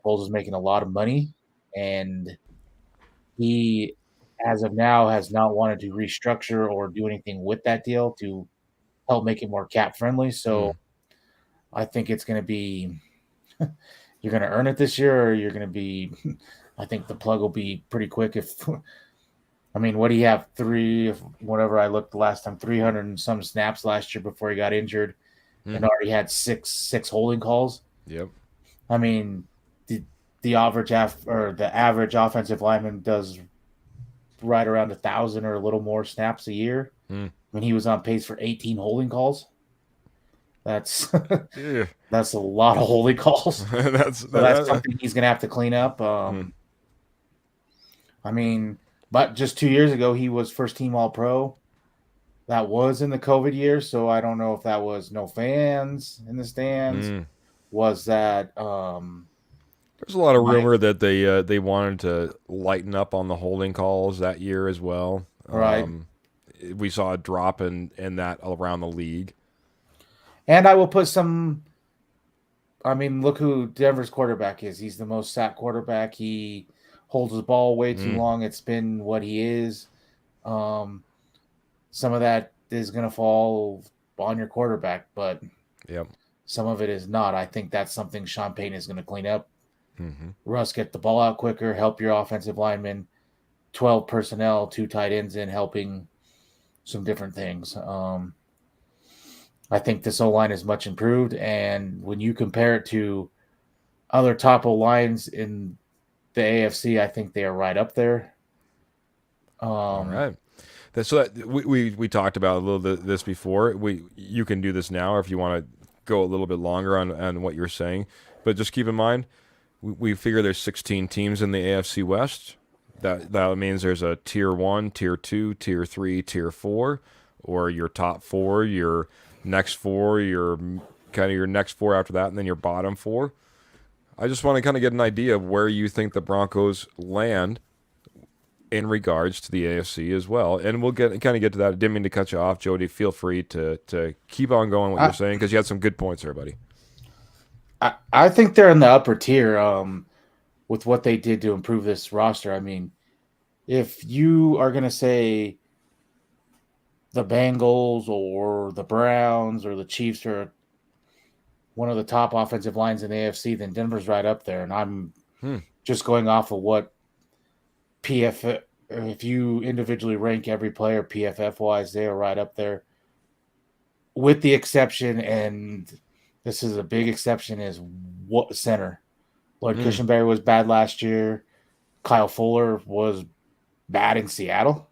Bowles is making a lot of money, and he, as of now, has not wanted to restructure or do anything with that deal to help make it more cap friendly. So I think it's going to be you're going to earn it this year, or you're going to be. I think the plug will be pretty quick. I mean, what do you have? Whatever I looked the last time, 300 and some snaps last year before he got injured. And already had six holding calls. Yep. I mean, the average offensive lineman does right around 1,000 or a little more snaps a year. When he was on pace for 18 holding calls, that's that's a lot of holding calls. that's something he's gonna have to clean up. I mean, but just 2 years ago, he was first team All-Pro. That was in the COVID year, so I don't know if that was no fans in the stands. Was that there's a lot of rumor that they wanted to lighten up on the holding calls that year as well. Right. We saw a drop in that around the league. And I will put some I mean, look who Denver's quarterback is. He's the most sacked quarterback. He holds the ball way too long. It's been what he is. Some of that is going to fall on your quarterback, but some of it is not. I think that's something Sean Payton is going to clean up. Russ, get the ball out quicker, help your offensive linemen, 12 personnel, 2 tight ends in, helping some different things. I think this O-line is much improved, and when you compare it to other top O-lines in the AFC, I think they are right up there. All right. So we talked about a little bit this before. You can do this now, or if you want to go a little bit longer on what you're saying. But just keep in mind, we figure there's 16 teams in the AFC West. That means there's a tier 1, tier 2, tier 3, tier 4, or your top 4, your next 4, your kind of your next 4 after that, and then your bottom 4. I just want to kind of get an idea of where you think the Broncos land in regards to the AFC as well. And we'll get to that. I didn't mean to cut you off, Jody. Feel free to keep on going what you're saying, because you had some good points there, buddy. I think they're in the upper tier with what they did to improve this roster. I mean, if you are going to say the Bengals or the Browns or the Chiefs are one of the top offensive lines in the AFC, then Denver's right up there. And I'm just going off of what PFF, if you individually rank every player PFF wise, they are right up there. With the exception, and this is a big exception, is what center. Lloyd Cushenberry was bad last year. Kyle Fuller was bad in Seattle.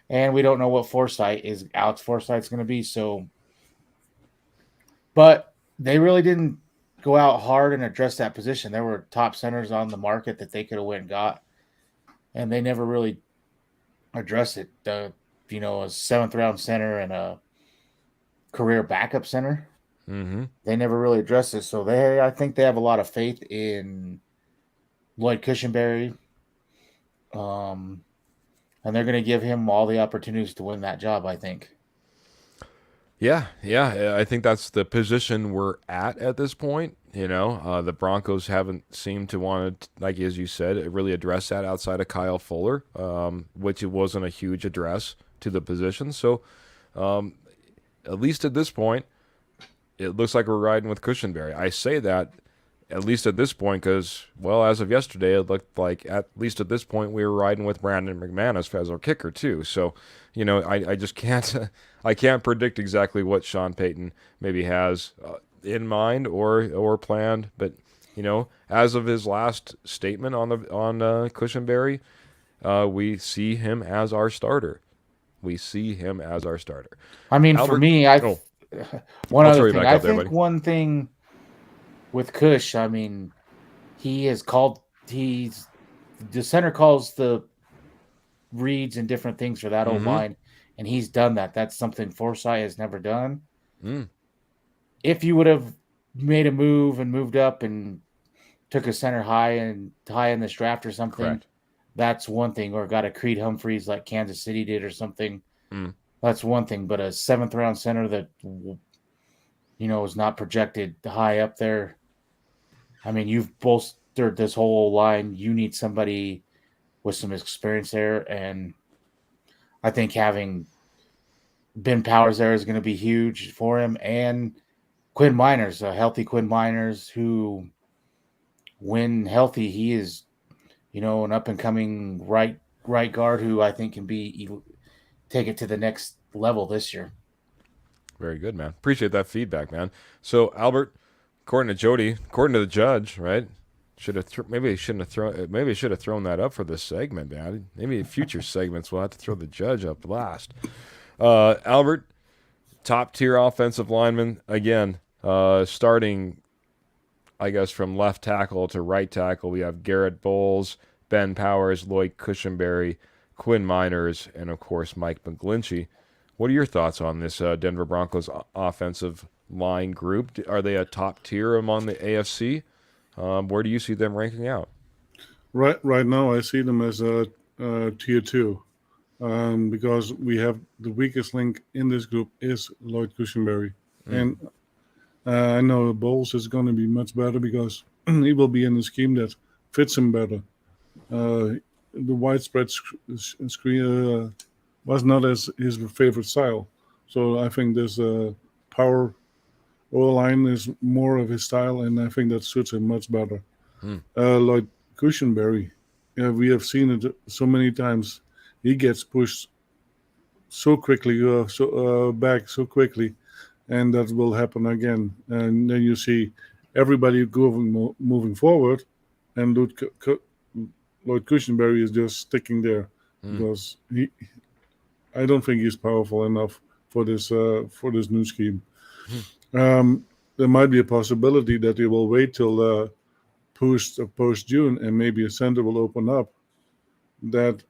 And we don't know what Alex Forsythe's going to be. So, but they really didn't go out hard and address that position. There were top centers on the market that they could have went and got, and they never really addressed it. A 7th round center and a career backup center. They never really addressed it. So I think they have a lot of faith in Lloyd Cushenberry. And they're going to give him all the opportunities to win that job, I think. Yeah. I think that's the position we're at this point. The Broncos haven't seemed to want to, like as you said, really address that outside of Kyle Fuller, which it wasn't a huge address to the position. So, at least at this point, it looks like we're riding with Cushenberry. I say that at least at this point because, well, as of yesterday, it looked like at least at this point we were riding with Brandon McManus as our kicker too. So, I just can't I can't predict exactly what Sean Payton maybe has in mind or planned. But as of his last statement on Cushenberry, we see him as our starter. I mean, Albert, for me, one other thing. I think buddy. One thing with Cush, I mean, the center calls the reads and different things for that old line, and he's done that. That's something Forsythe has never done. If you would have made a move and moved up and took a center high in this draft or something, correct, that's one thing. Or got a Creed Humphreys like Kansas City did or something. That's one thing. But a 7th round center that is not projected high up there. I mean, you've bolstered this whole line. You need somebody with some experience there, and I think having Ben Powers there is going to be huge for him. And Quinn Miners, a healthy Quinn Miners, who, when healthy, he is, an up and coming right guard who I think can take it to the next level this year. Very good, man. Appreciate that feedback, man. So, Albert, according to the judge, right? Maybe I should have thrown that up for this segment, man. Maybe in future segments we'll have to throw the judge up last. Albert, top tier offensive lineman again. Starting, I guess, from left tackle to right tackle, we have Garrett Bowles, Ben Powers, Lloyd Cushenberry, Quinn Miners, and of course Mike McGlinchey. What are your thoughts on this Denver Broncos offensive line group? Are they a top tier among the AFC? Where do you see them ranking out? Right now, I see them as a tier 2 because we have the weakest link in this group is Lloyd Cushenberry. And I know Bowles is going to be much better because he will be in a scheme that fits him better. The widespread screen was not as his favorite style. So I think this power O-line is more of his style, and I think that suits him much better. Like Cushenberry, we have seen it so many times. He gets pushed so quickly, back so quickly, and that will happen again. And then you see everybody moving forward, and Lloyd Cushenberry is just sticking there because I don't think he's powerful enough for this new scheme. There might be a possibility that he will wait till post June and maybe a center will open up. that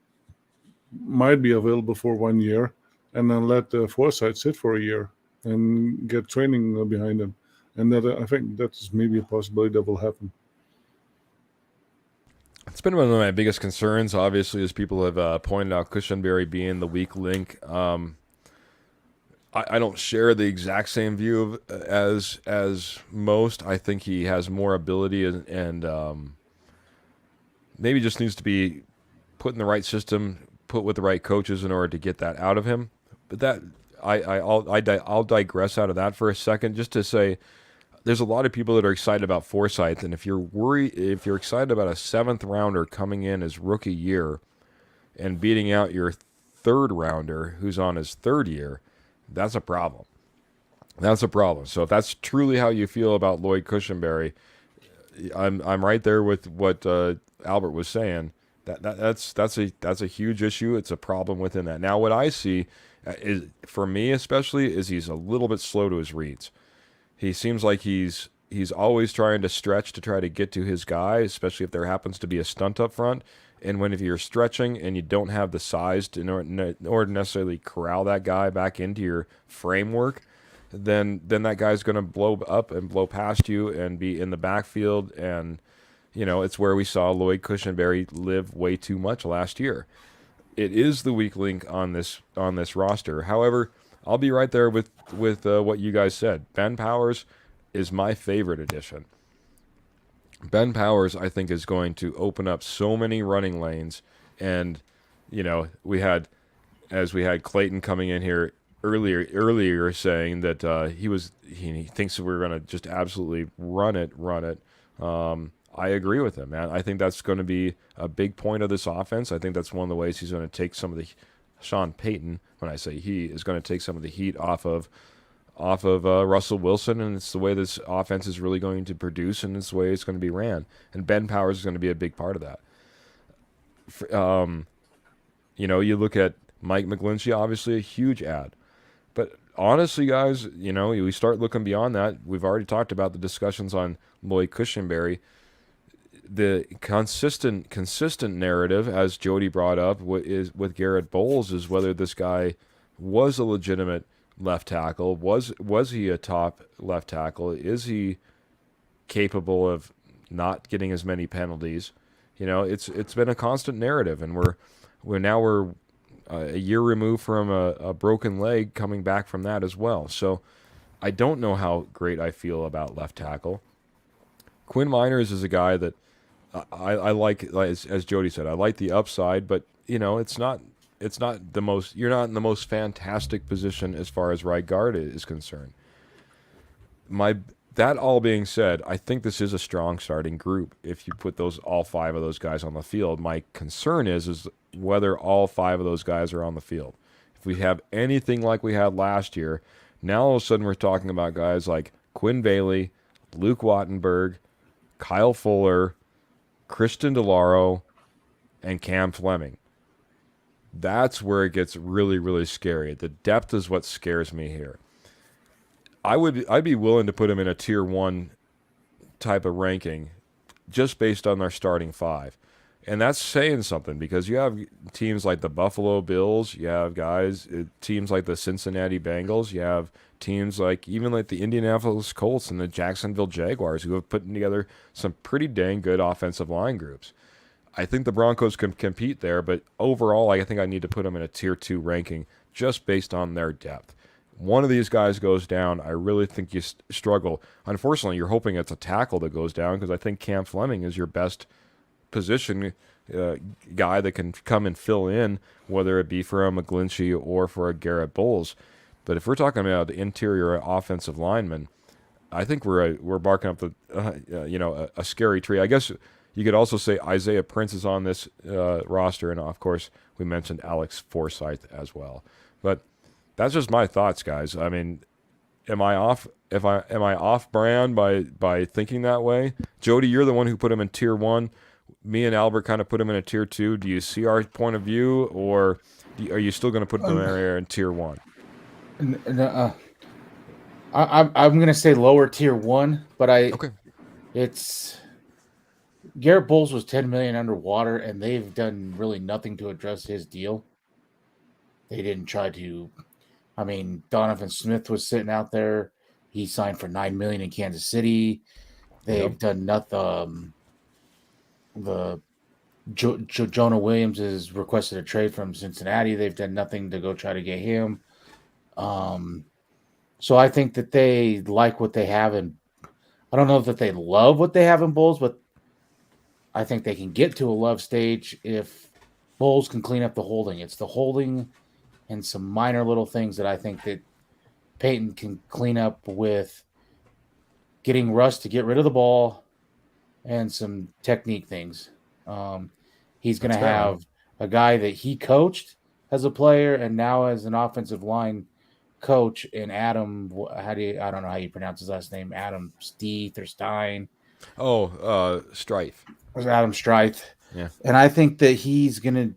might be available for 1 year, and then let Forsythe sit for a year and get training behind him. And that I think that's maybe a possibility that will happen. It's been one of my biggest concerns, obviously, as people have pointed out, Cushenberry being the weak link. I don't share the exact same view as most. I think he has more ability and maybe just needs to be put in the right system, put with the right coaches in order to get that out of him. But that I'll digress out of that for a second, just to say there's a lot of people that are excited about Forsythe, and if you're excited about a 7th rounder coming in his rookie year and beating out your 3rd rounder who's on his 3rd year, that's a problem. That's a problem. So if that's truly how you feel about Lloyd Cushenberry, I'm right there with what Albert was saying. That's a huge issue. It's a problem within that. Now, what I see is, for me especially, is he's a little bit slow to his reads. He seems like he's always trying to stretch to try to get to his guy, especially if there happens to be a stunt up front. And if you're stretching and you don't have the size in order to necessarily corral that guy back into your framework, then that guy's going to blow up and blow past you and be in the backfield. And it's where we saw Lloyd Cushenberry live way too much last year. It is the weak link on this roster. However, I'll be right there with what you guys said. Ben Powers is my favorite addition. Ben Powers, I think, is going to open up so many running lanes. And, we had Clayton coming in here earlier saying that he thinks that we're going to just absolutely run it. I agree with him, man. I think that's going to be a big point of this offense. I think that's one of the ways he's going to take some of the Sean Payton, when I say he, is going to take some of the heat off of Russell Wilson, and it's the way this offense is really going to produce, and it's the way it's going to be ran. And Ben Powers is going to be a big part of that. You look at Mike McGlinchey, obviously a huge add. But honestly, guys, we start looking beyond that. We've already talked about the discussions on Lloyd Cushenberry. The consistent narrative, as Jody brought up, is with Garrett Bowles, is whether this guy was a legitimate left tackle. Was he a top left tackle? Is he capable of not getting as many penalties? It's been a constant narrative, and we're a year removed from a broken leg, coming back from that as well. So I don't know how great I feel about left tackle. Quinn Miners is a guy that I like, as Jody said, I like the upside, but it's not the most. You're not in the most fantastic position as far as right guard is concerned. That all being said, I think this is a strong starting group if you put all 5 of those guys on the field. My concern is whether all 5 of those guys are on the field. If we have anything like we had last year, now all of a sudden we're talking about guys like Quinn Bailey, Luke Wattenberg, Kyle Fuller, Christian DeLauro, and Cam Fleming. That's where it gets really, really scary. The depth is what scares me here. I'd be willing to put him in a tier 1 type of ranking just based on their starting 5. And that's saying something, because you have teams like the Buffalo Bills, you have teams like the Cincinnati Bengals, you have teams like the Indianapolis Colts and the Jacksonville Jaguars, who have put together some pretty dang good offensive line groups. I think the Broncos can compete there, but overall, I think I need to put them in a tier 2 ranking just based on their depth. One of these guys goes down, I really think you struggle. Unfortunately, you're hoping it's a tackle that goes down, because I think Cam Fleming is your best position guy that can come and fill in, whether it be for a McGlinchey or for a Garrett Bowles. But if we're talking about the interior offensive lineman, I think we're barking up a scary tree. I guess you could also say Isaiah Prince is on this roster, and of course we mentioned Alex Forsythe as well. But that's just my thoughts, guys. I mean, am I off brand by thinking that way? Jody, you're the one who put him in tier 1. Me and Albert kind of put him in a tier 2. Do you see our point of view, or are you still going to put him in tier 1? I'm going to say lower tier 1, but Okay. it's Garrett Bowles was $10 million underwater, and they've done really nothing to address his deal. They didn't try to. I mean, Donovan Smith was sitting out there. He signed for $9 million in Kansas City. They've Yep. done nothing. Jonah Williams has requested a trade from Cincinnati. They've done nothing to go try to get him. So I think that they like what they have, and I don't know that they love what they have in Bulls, but I think they can get to a love stage if Bulls can clean up the holding. It's the holding and some minor little things that I think that Peyton can clean up with getting Russ to get rid of the ball and some technique things. He's going to That's fair, man. have a guy that he coached as a player and now as an offensive line coach in Adam. I don't know how you pronounce his last name. Adam Steith or Stein. Strife. It was Adam Streith. Yeah. And I think that he's going to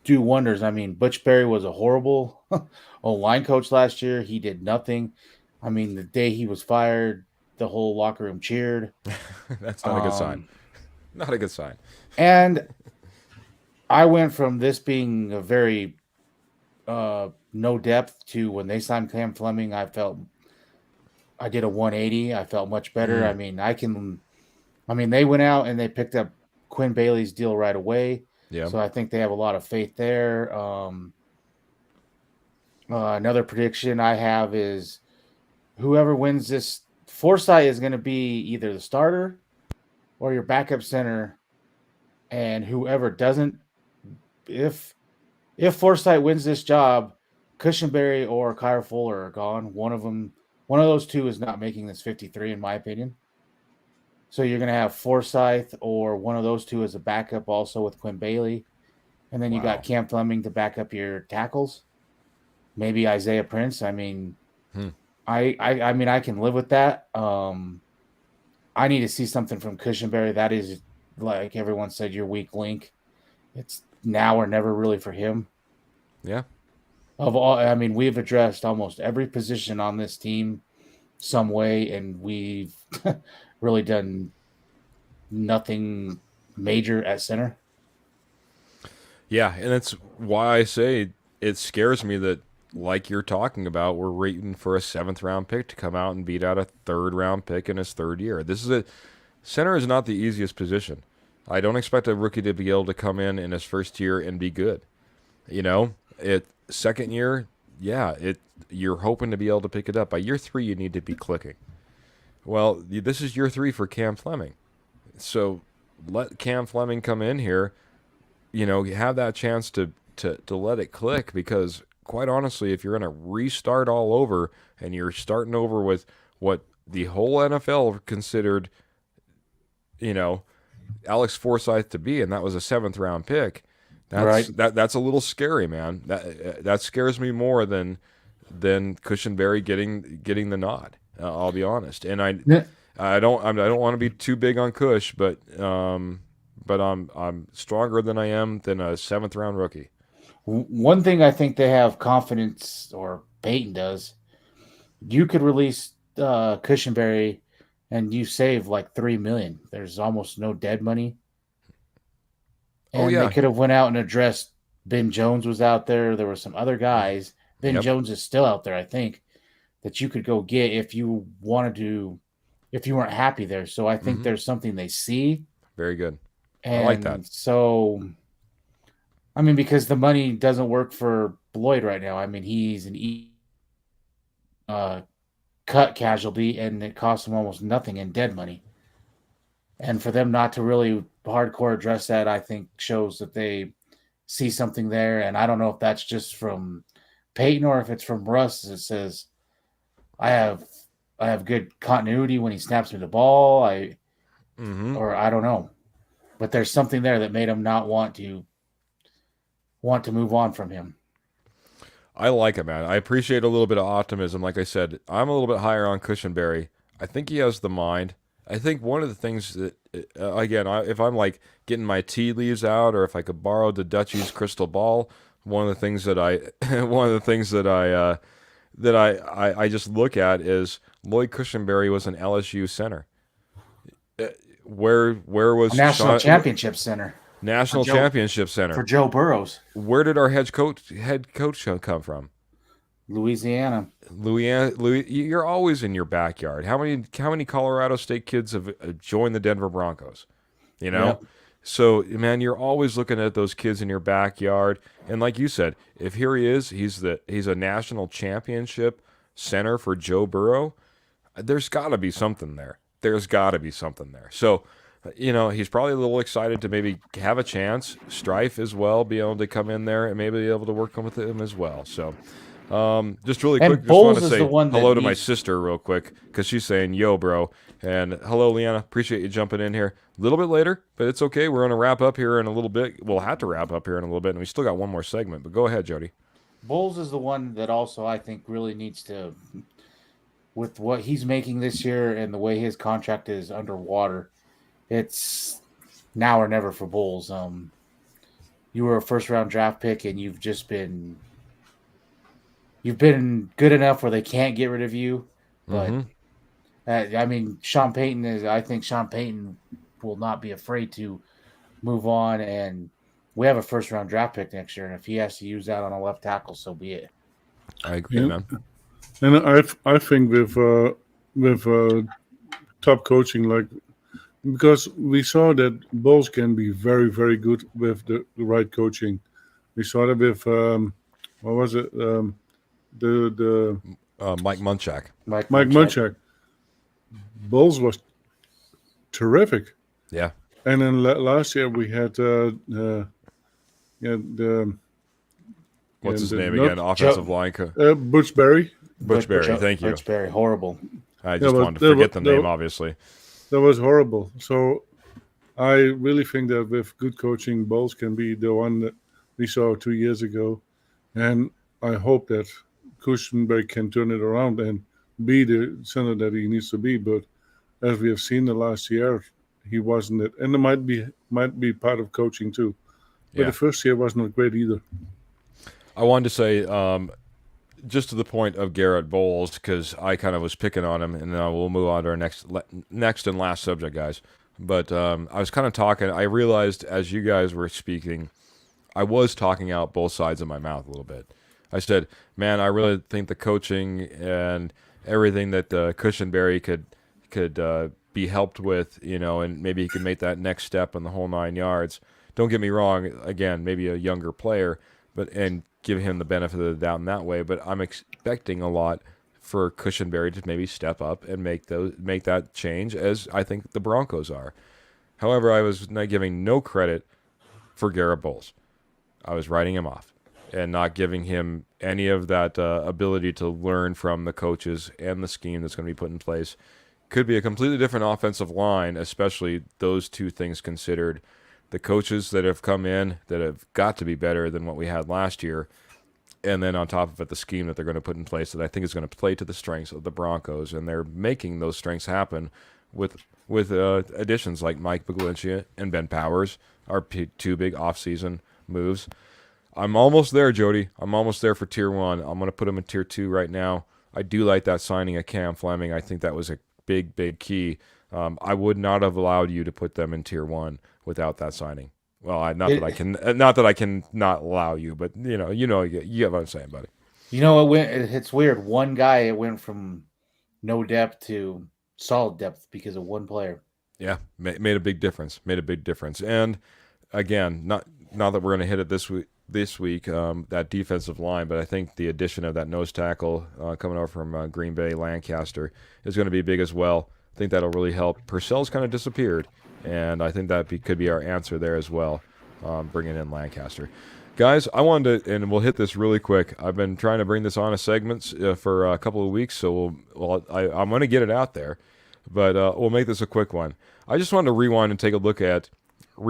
do wonders. I mean, Butch Berry was a horrible line coach last year. He did nothing. I mean, the day he was fired, the whole locker room cheered. That's not a good sign. Not a good sign. And I went from this being a very no depth to when they signed Cam Fleming, I did a 180. I felt much better. I mean, they went out and they picked up Quinn Bailey's deal right away. Yeah. So I think they have a lot of faith there. Another prediction I have is whoever wins this, Forsythe is going to be either the starter or your backup center, and whoever doesn't, if Forsythe wins this job, Cushenberry or Kyle Fuller are gone. One of those two is not making this 53, in my opinion. So you're going to have Forsythe or one of those two as a backup, also with Quinn Bailey, and then you got Cam Fleming to back up your tackles. Maybe Isaiah Prince. I mean, I can live with that. I need to see something from Cushenberry. That is, like everyone said, your weak link. It's now or never really for him. Yeah. We've addressed almost every position on this team some way, and we've really done nothing major at center. Yeah, and that's why I say it scares me that, like you're talking about, we're waiting for a 7th-round pick to come out and beat out a 3rd-round pick in his 3rd year. Center is not the easiest position. I don't expect a rookie to be able to come in his 1st year and be good. Second year, you're hoping to be able to pick it up. By year 3, you need to be clicking. Well, this is year 3 for Cam Fleming. So let Cam Fleming come in here, have that chance to let it click, because quite honestly, if you're going to restart all over and you're starting over with what the whole NFL considered, Alex Forsythe to be, and that was a 7th-round pick, that's a little scary, man. That scares me more than Cushenberry getting the nod. I'll be honest, and I don't want to be too big on Cush, but I'm stronger than I am than a 7th-round rookie. One thing I think they have confidence, or Peyton does, you could release Cushenberry and you save like $3 million. There's almost no dead money. And they could have went out and addressed Ben Jones was out there. There were some other guys. Ben Jones is still out there, I think, that you could go get if you wanted to, if you weren't happy there. So I think there's something they see. Very good. And I like that. So, because the money doesn't work for Lloyd right now. He's an cut casualty, and it costs him almost nothing in dead money. And for them not to really hardcore address that, I think shows that they see something there. And I don't know if that's just from Peyton or if it's from Russ. It says, I have good continuity when he snaps me the ball. Or I don't know. But there's something there that made him not want to move on from him. I like it, man. I appreciate a little bit of optimism. Like I said, I'm a little bit higher on Cushenberry. I think he has the mind. I think one of the things that, again, if I'm like getting my tea leaves out, or if I could borrow the Dutchie's crystal ball, one of the things that I just look at is Lloyd Cushenberry was an LSU center. where was A national Sean, championship center national Joe- championship center? for Joe Burrows, Where did our head coach come from? Louisiana. Louis, you're always in your backyard. How many Colorado State kids have joined the Denver Broncos? You know, Yep. so man, you're always looking at those kids in your backyard. And like you said, if here he is, he's a national championship center for Joe Burrow. There's got to be something there. There's got to be something there. So, he's probably a little excited to maybe have a chance. Strife as well, be able to come in there and maybe be able to work with him as well. So, just really And quick, just Bowles want to is say the one that hello to my needs- sister real quick because she's saying, yo, bro. And hello, Leanna. Appreciate you jumping in here a little bit later, but it's okay. We're going to wrap up here in a little bit. We'll have to wrap up here in a little bit, and we still got one more segment, but go ahead, Jody. Bowles is the one that also I think really needs to, with what he's making this year and the way his contract is underwater, it's now or never for Bowles. You were a first-round draft pick, and you've been good enough where they can't get rid of you. But I think Sean Payton will not be afraid to move on, and we have a first-round draft pick next year, and if he has to use that on a left tackle, so be it. I agree, man. And I think with top coaching, because we saw that Bulls can be very, very good with the right coaching. We saw that with what was it? The Mike Munchak. Mike Munchak. Bulls was terrific. Yeah. And then last year we had What's his name again? Offensive line coach. Butch Berry. Butch Berry, thank you. Butch Berry, horrible. I just wanted to forget the name, obviously. That was horrible. So I really think that with good coaching, Bulls can be the one that we saw 2 years ago. And I hope that Kuchenberg can turn it around and be the center that he needs to be. But as we have seen the last year, he wasn't it. And it might be part of coaching too. But the first year was not great either. I wanted to say, just to the point of Garrett Bowles, because I kind of was picking on him, and then we'll move on to our next and last subject, guys. But I was kind of talking. I realized as you guys were speaking, I was talking out both sides of my mouth a little bit. I said, man, I really think the coaching and everything that Cushenberry could be helped with, and maybe he could make that next step in the whole 9 yards. Don't get me wrong. Again, maybe a younger player, and give him the benefit of the doubt in that way. But I'm expecting a lot for Cushenberry to maybe step up and make that change, as I think the Broncos are. However, I was not giving no credit for Garrett Bowles. I was writing him off and not giving him any of that ability to learn from the coaches and the scheme that's going to be put in place. Could be a completely different offensive line, especially those two things considered. The coaches that have come in that have got to be better than what we had last year, and then on top of it, the scheme that they're going to put in place that I think is going to play to the strengths of the Broncos, and they're making those strengths happen with additions like Mike Paglia and Ben Powers, our two big offseason moves. I'm almost there, Jody. I'm almost there for Tier 1. I'm going to put him in Tier 2 right now. I do like that signing of Cam Fleming. I think that was a big, big key. I would not have allowed you to put them in Tier 1 without that signing. Well, not that I can not allow you, but you get what I'm saying, buddy. It's weird. One guy, it went from no depth to solid depth because of one player. Yeah, made a big difference. And again, not that we're going to hit it this week, that defensive line, but I think the addition of that nose tackle coming over from Green Bay, Lancaster, is going to be big as well. I think that'll really help. Purcell's kind of disappeared, and I think that could be our answer there as well, bringing in Lancaster. Guys, I wanted to, and we'll hit this really quick. I've been trying to bring this on as segments for a couple of weeks, so I'm going to get it out there, but we'll make this a quick one. I just wanted to rewind and take a look at no,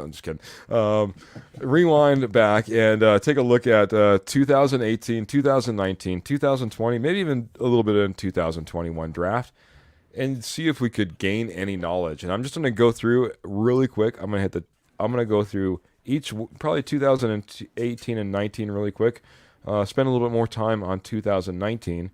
I'm just kidding. Rewind back and take a look at 2018, 2019, 2020, maybe even a little bit in 2021 draft, and see if we could gain any knowledge. And I'm just going to go through really quick. I'm going to go through each, probably 2018 and 19 really quick. Spend a little bit more time on 2019.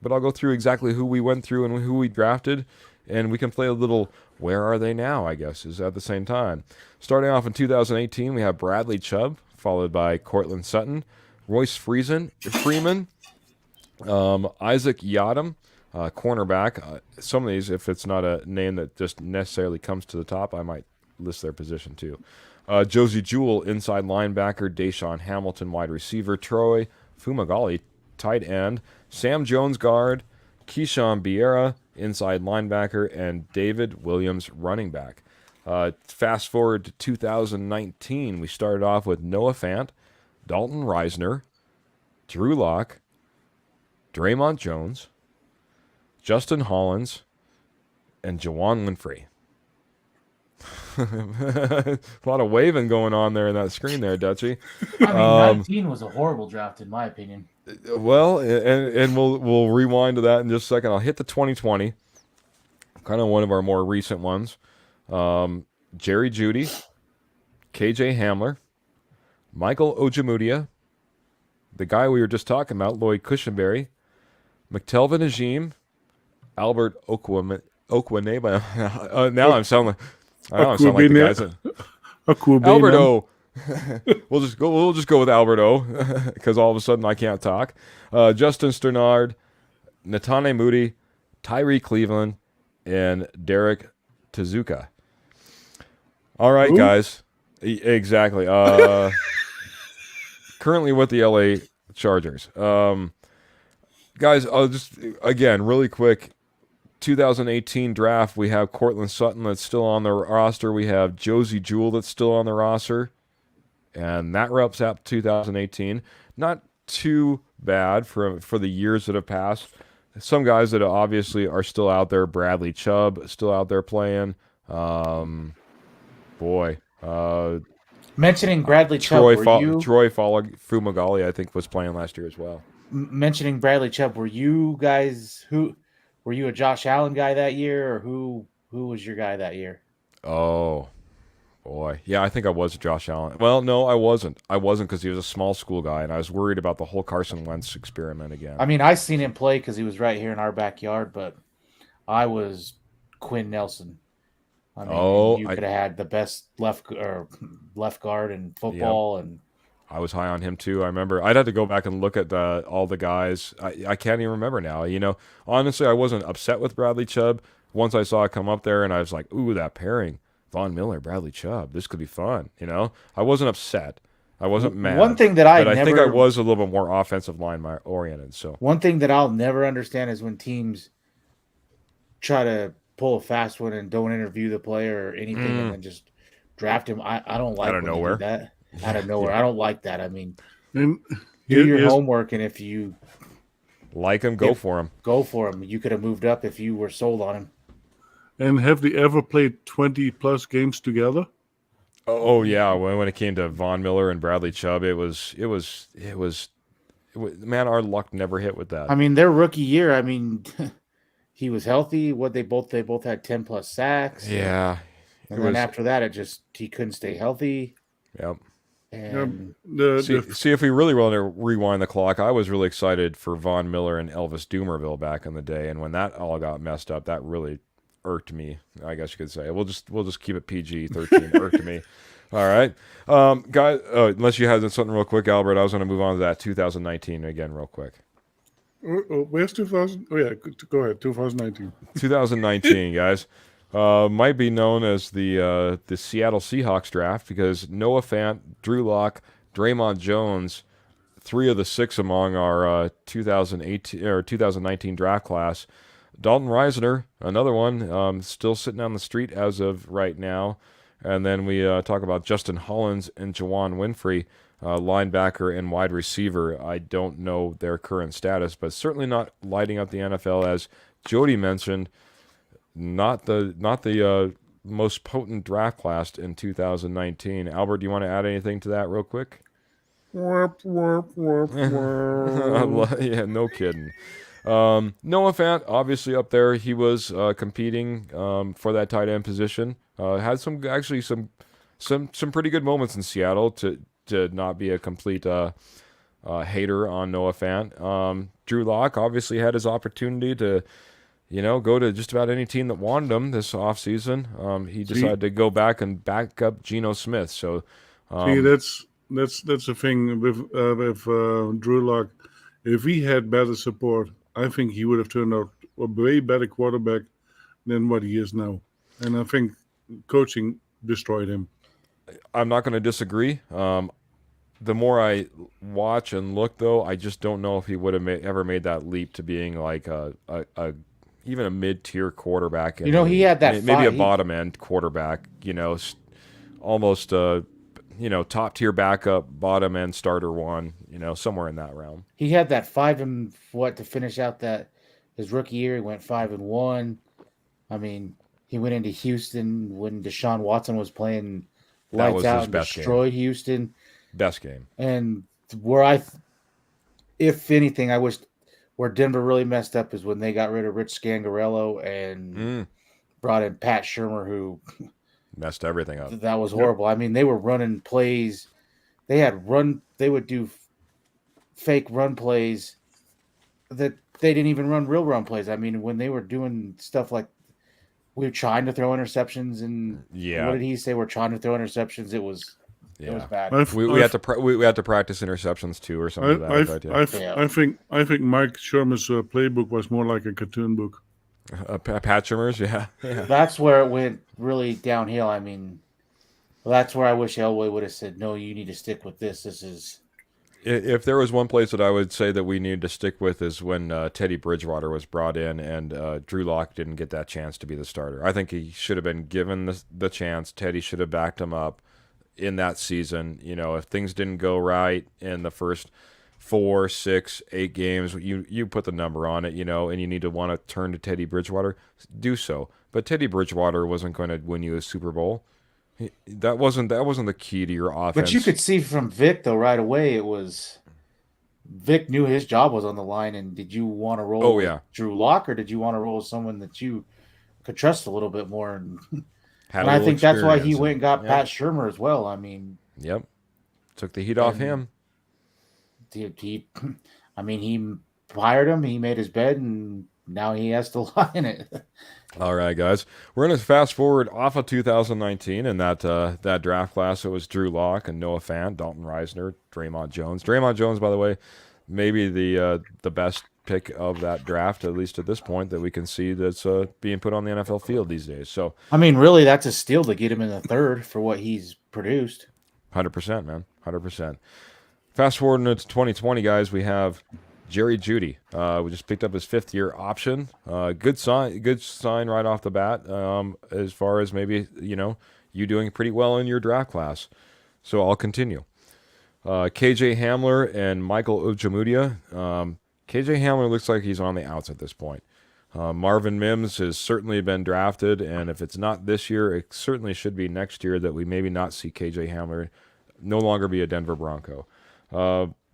but I'll go through exactly who we went through and who we drafted, and we can play a little where are they now, I guess, is at the same time. Starting off in 2018, we have Bradley Chubb, followed by Cortland Sutton, Royce Freeman, Isaac Yadam, cornerback. Some of these, if it's not a name that just necessarily comes to the top, I might list their position too. Josie Jewell, inside linebacker. Deshaun Hamilton, wide receiver. Troy Fumagalli, tight end. Sam Jones, guard. Keyshawn Biera, inside linebacker. And David Williams, running back. Fast forward to 2019, we started off with Noah Fant, Dalton Reisner, Drew Lock, Draymond Jones, Justin Hollins, and Jawan Winfrey. A lot of waving going on there in that screen there, Dutchy. I mean, 19 was a horrible draft in my opinion. Well, and we'll rewind to that in just a second. I'll hit the 2020, kind of one of our more recent ones. Jerry Jeudy, KJ Hamler, Michael Ojemudia, the guy we were just talking about, Lloyd Cushenberry, McTelvin Ajim, Albert Okwuegbunam. Now I'm sounding like the guys that Albert O. We'll just go with Albert O. Because all of a sudden I can't talk. Justin Sternard, Natane Moody, Tyree Cleveland, and Derek Tezuka. All right, Who? guys. Exactly. Currently with the LA Chargers. Guys, I'll just, again, really quick, 2018 draft, we have Cortland Sutton that's still on the roster. We have Josie Jewell that's still on the roster. And that wraps up 2018. Not too bad for the years that have passed. Some guys that obviously are still out there. Bradley Chubb still out there playing. Mentioning Bradley Chubb, Troy Fumagalli, I think, was playing last year as well. Mentioning Bradley Chubb, were you guys were you a Josh Allen guy that year, or who was your guy that year? Oh, boy. Yeah, I think I was Josh Allen. Well, no, I wasn't. I wasn't because he was a small school guy, and I was worried about the whole Carson Wentz experiment again. I mean, I seen him play because he was right here in our backyard, but I was Quinn Nelson. I mean, you could have had the best left guard in football, yep. And I was high on him too. I remember I'd have to go back and look at all the guys. I can't even remember now. You know, honestly, I wasn't upset with Bradley Chubb once I saw it come up there, and I was like, "Ooh, that pairing, Von Miller, Bradley Chubb, this could be fun." You know, I wasn't upset. I wasn't mad. One thing that I think I was a little bit more offensive line oriented. So one thing that I'll never understand is when teams try to pull a fast one and don't interview the player or anything, and then just draft him. I don't like out of nowhere. That out of nowhere. Yeah. I don't like that. I mean, and do your homework, and if you like him, go for him. Go for him. You could have moved up if you were sold on him. And have they ever played 20+ games together? Oh yeah. When it came to Von Miller and Bradley Chubb, it was man, our luck never hit with that. I mean, their rookie year. I mean, he was healthy. They both had 10+ sacks. Yeah. And then after that, he couldn't stay healthy. Yep. And see, if we really want to rewind the clock, I was really excited for Von Miller and Elvis Dumerville back in the day, and when that all got messed up, that really irked me. I guess you could say we'll just keep it PG-13. Irked me. All right, guys. Unless you had something real quick, Albert, I was going to move on to that 2019 again, real quick. Where's 2000? Oh yeah, go ahead. 2019. 2019, guys. Might be known as the Seattle Seahawks draft because Noah Fant, Drew Lock, Draymond Jones, 3 of the 6 among our 2018 or 2019 draft class. Dalton Reisner, another one, still sitting on the street as of right now. And then we talk about Justin Hollins and Jawan Winfrey, linebacker and wide receiver. I don't know their current status, but certainly not lighting up the NFL, as Jody mentioned. Not the most potent draft class in 2019. Albert, do you want to add anything to that real quick? Yeah, no kidding. Noah Fant, obviously up there. He was competing for that tight end position. Had some pretty good moments in Seattle to not be a complete hater on Noah Fant. Drew Lock obviously had his opportunity to, go to just about any team that wanted him this offseason. He decided to go back and back up Geno Smith. So, See, that's the thing with Drew Lock. If he had better support, I think he would have turned out a way better quarterback than what he is now. And I think coaching destroyed him. I'm not going to disagree. The more I watch and look, though, I just don't know if he would have ever made that leap to being like even a mid-tier quarterback. He had that maybe a bottom-end quarterback. Almost top-tier backup, bottom-end starter one. Somewhere in that realm. He had that 5-and-what to finish out his rookie year. He went 5-1. I mean, he went into Houston when Deshaun Watson was playing lights out and destroyed Houston. Best game. And if anything, I wish where Denver really messed up is when they got rid of Rich Scangarello and brought in Pat Shurmur, who messed everything up. That was horrible. I mean, they were running plays. They would do fake run plays that they didn't even run real run plays. I mean, when they were doing stuff like we were trying to throw interceptions, and what did he say? We're trying to throw interceptions. It was bad. We had to practice interceptions too, or something like that. I think Mike Sherman's playbook was more like a cartoon book. Pat Shurmur's, yeah. That's where it went really downhill. I mean, that's where I wish Elway would have said, "No, you need to stick with this. This is." If there was one place that I would say that we need to stick with is when Teddy Bridgewater was brought in and Drew Lock didn't get that chance to be the starter. I think he should have been given the chance. Teddy should have backed him up in that season. If things didn't go right in the first 4, 6, 8 games, you put the number on it, and you need to want to turn to Teddy Bridgewater, do so. But Teddy Bridgewater wasn't going to win you a Super Bowl. That wasn't the key to your offense. But you could see from Vic though right away it was Vic knew his job was on the line. And did you want to roll with Drew Lock, or did you want to roll with someone that you could trust a little bit more? And I think that's why he went and got Pat Shurmur as well. I mean, took the heat off him. He hired him. He made his bed, and now he has to lie in it. All right, guys. We're going to fast forward off of 2019 and that draft class. It was Drew Lock and Noah Fant, Dalton Reisner, Draymond Jones. Draymond Jones, by the way, maybe the best pick of that draft, at least at this point, that we can see that's being put on the NFL field these days. So, I mean, really, that's a steal to get him in the third for what he's produced. 100%, man. 100%. Fast forward into 2020, guys, we have Jerry Jeudy. We just picked up his 5th-year option. Good sign right off the bat. As far as maybe you doing pretty well in your draft class. So I'll continue. KJ Hamler and Michael Ojemudia. KJ Hamler looks like he's on the outs at this point. Marvin Mims has certainly been drafted, and if it's not this year, it certainly should be next year that we maybe not see KJ Hamler no longer be a Denver Bronco.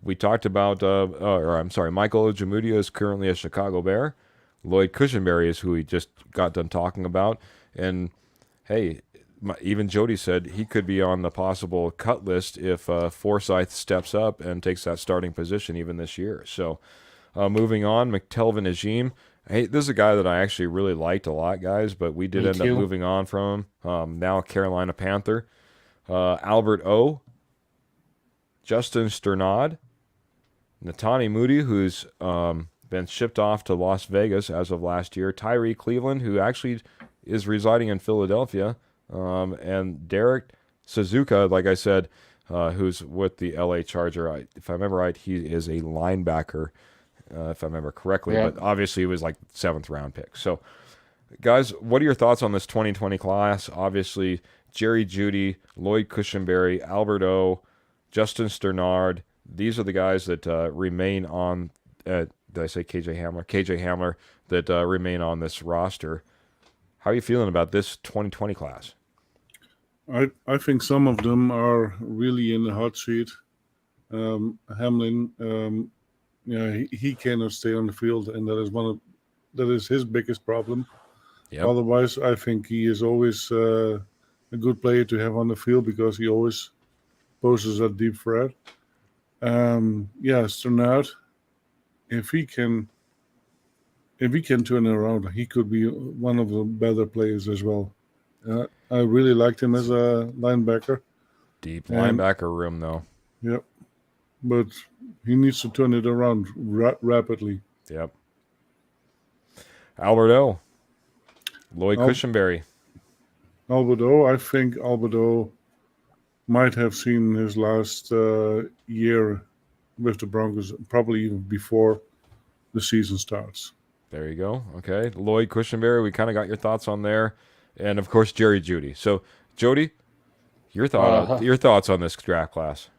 We talked about, Michael Ojemudia is currently a Chicago Bear. Lloyd Cushenberry is who we just got done talking about. And, hey, even Jody said he could be on the possible cut list if Forsythe steps up and takes that starting position even this year. So, moving on, McTelvin Agim. Hey, this is a guy that I actually really liked a lot, guys, but we did end up moving on from him. Now Carolina Panther. Albert O. Justin Sternad. Natani Moody, who's been shipped off to Las Vegas as of last year. Tyree Cleveland, who actually is residing in Philadelphia. And Derek Suzuka, like I said, who's with the LA Charger. If I remember right, he is a linebacker, if I remember correctly. Yeah. But obviously he was like 7th-round pick. So, guys, what are your thoughts on this 2020 class? Obviously, Jerry Jeudy, Lloyd Cushenberry, Albert O., Justin Sternard. These are the guys that remain on, did I say KJ Hamler? KJ Hamler, that remain on this roster. How are you feeling about this 2020 class? I think some of them are really in the hot seat. Hamlin, he cannot stay on the field, and that is his biggest problem. Yep. Otherwise, I think he is always a good player to have on the field because he always poses a deep threat. Sternad, if he can turn it around, he could be one of the better players as well. I really liked him as a linebacker. Deep And linebacker room, though. yep, but he needs to turn it around rapidly. Yep. Alberto. Lloyd Al- Cushenberry. Alberto, I think Alberto might have seen his last year with the Broncos, probably even before the season starts. There you go. Okay. Lloyd Cushenberry, we kind of got your thoughts on there. And, of course, Jerry Jeudy. So, Jody, your thoughts on this draft class?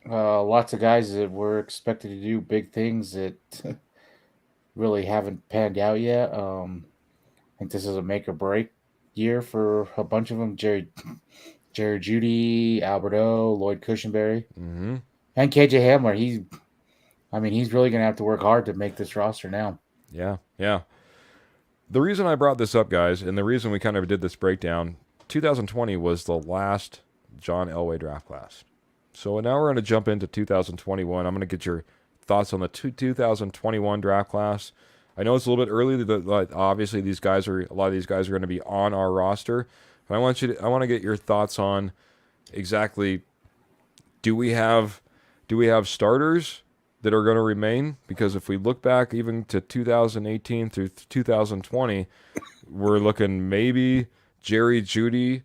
Lots of guys that were expected to do big things that really haven't panned out yet. I think this is a make or break year for a bunch of them. Jerry Jeudy, Alberto, Lloyd Cushenberry, Mm-hmm. and KJ Hamler. He's really going to have to work hard to make this roster now. Yeah. Yeah. The reason I brought this up, guys, and the reason we kind of did this breakdown, 2020 was the last John Elway draft class. So now we're going to jump into 2021. I'm going to get your thoughts on the 2021 draft class. I know it's a little bit early. Obviously, a lot of these guys are going to be on our roster. But I want to get your thoughts on exactly, do we have starters that are going to remain? Because if we look back even to 2018 through 2020, we're looking maybe Jerry Jeudy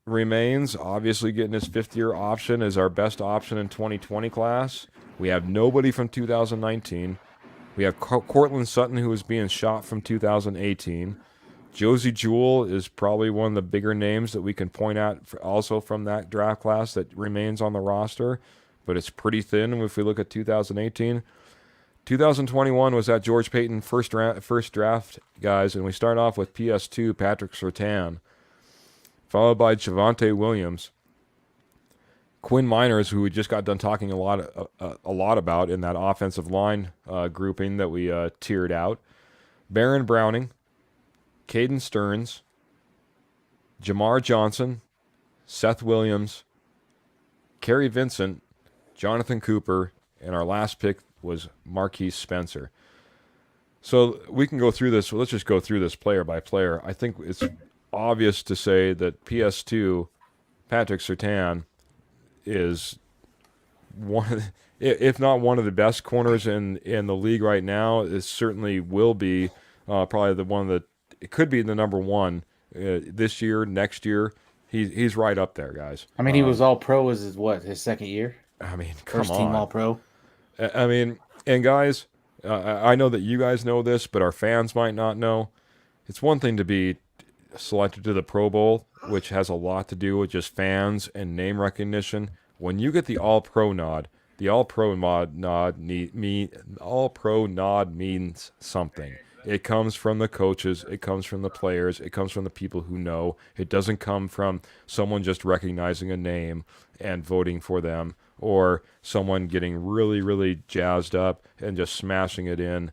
remains, obviously getting his fifth-year option is our best option in 2020 class. We have nobody from 2019. We have Cortland Sutton, who is being shot from 2018. Josie Jewell is probably one of the bigger names that we can point at also from that draft class that remains on the roster, but it's pretty thin if we look at 2018. 2021 was that George Payton first draft, guys, and we start off with PS2, Patrick Surtain, followed by Javonte Williams, Quinn Miners, who we just got done talking a lot about in that offensive line grouping that we tiered out, Baron Browning, Caden Stearns, Jamar Johnson, Seth Williams, Kerry Vincent, Jonathan Cooper, and our last pick was Marquise Spencer. So we can go through this. Let's just go through this player by player. I think it's obvious to say that PS2, Patrick Surtain, is one of if not one of the best corners in the league right now. It certainly will be probably the one that it could be the number one this year, next year. He's right up there, guys. He was all pro. Was his second year? I mean, come First on. team all pro. I mean, and guys, I know that you guys know this, but our fans might not know. It's one thing to be selected to the Pro Bowl, which has a lot to do with just fans and name recognition. When you get the All-Pro nod, the All-Pro nod means something. It comes from the coaches. It comes from the players. It comes from the people who know. It doesn't come from someone just recognizing a name and voting for them, or someone getting really, really jazzed up and just smashing it in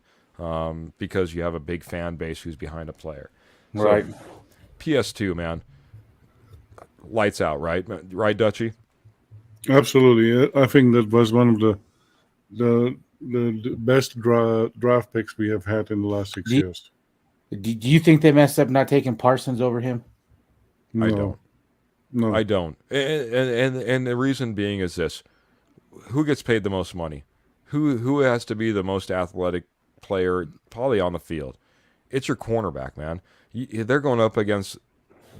because you have a big fan base who's behind a player. Right. So, PS2, man, lights out, right? Right, Dutchie? Absolutely. I think that was one of the best draft picks we have had in the last 6 years. Do you think they messed up not taking Parsons over him? No. I don't. No. I don't. And the reason being is this. Who gets paid the most money? Who has to be the most athletic player probably on the field? It's your cornerback, man. They're going up against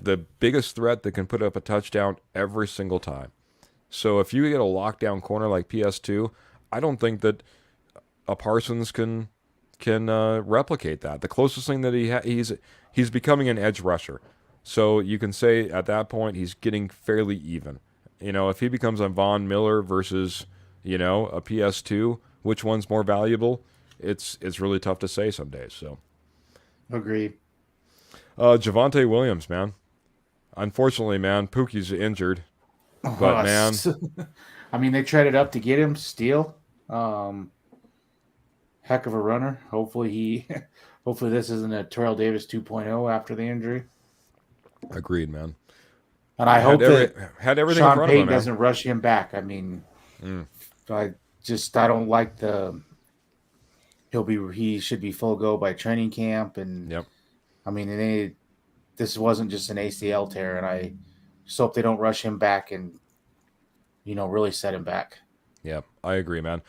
the biggest threat that can put up a touchdown every single time. So if you get a lockdown corner like PS2, I don't think that a Parsons can replicate that. The closest thing that he's becoming an edge rusher. So you can say at that point he's getting fairly even. You know, if he becomes a Von Miller versus, a PS2, which one's more valuable? It's really tough to say some days. So, Agreed. Javonte Williams, man. Unfortunately, man, Pookie's injured. But man, they traded up to get him. Steele, heck of a runner. Hopefully this isn't a Terrell Davis 2.0 after the injury. Agreed, man. And I hope that had everything Sean in front Payton of him, doesn't rush him back. I don't like the. He should be full go by training camp, and Yep. I mean, this wasn't just an ACL tear, and I just hope they don't rush him back and really set him back. Yep. I agree, man.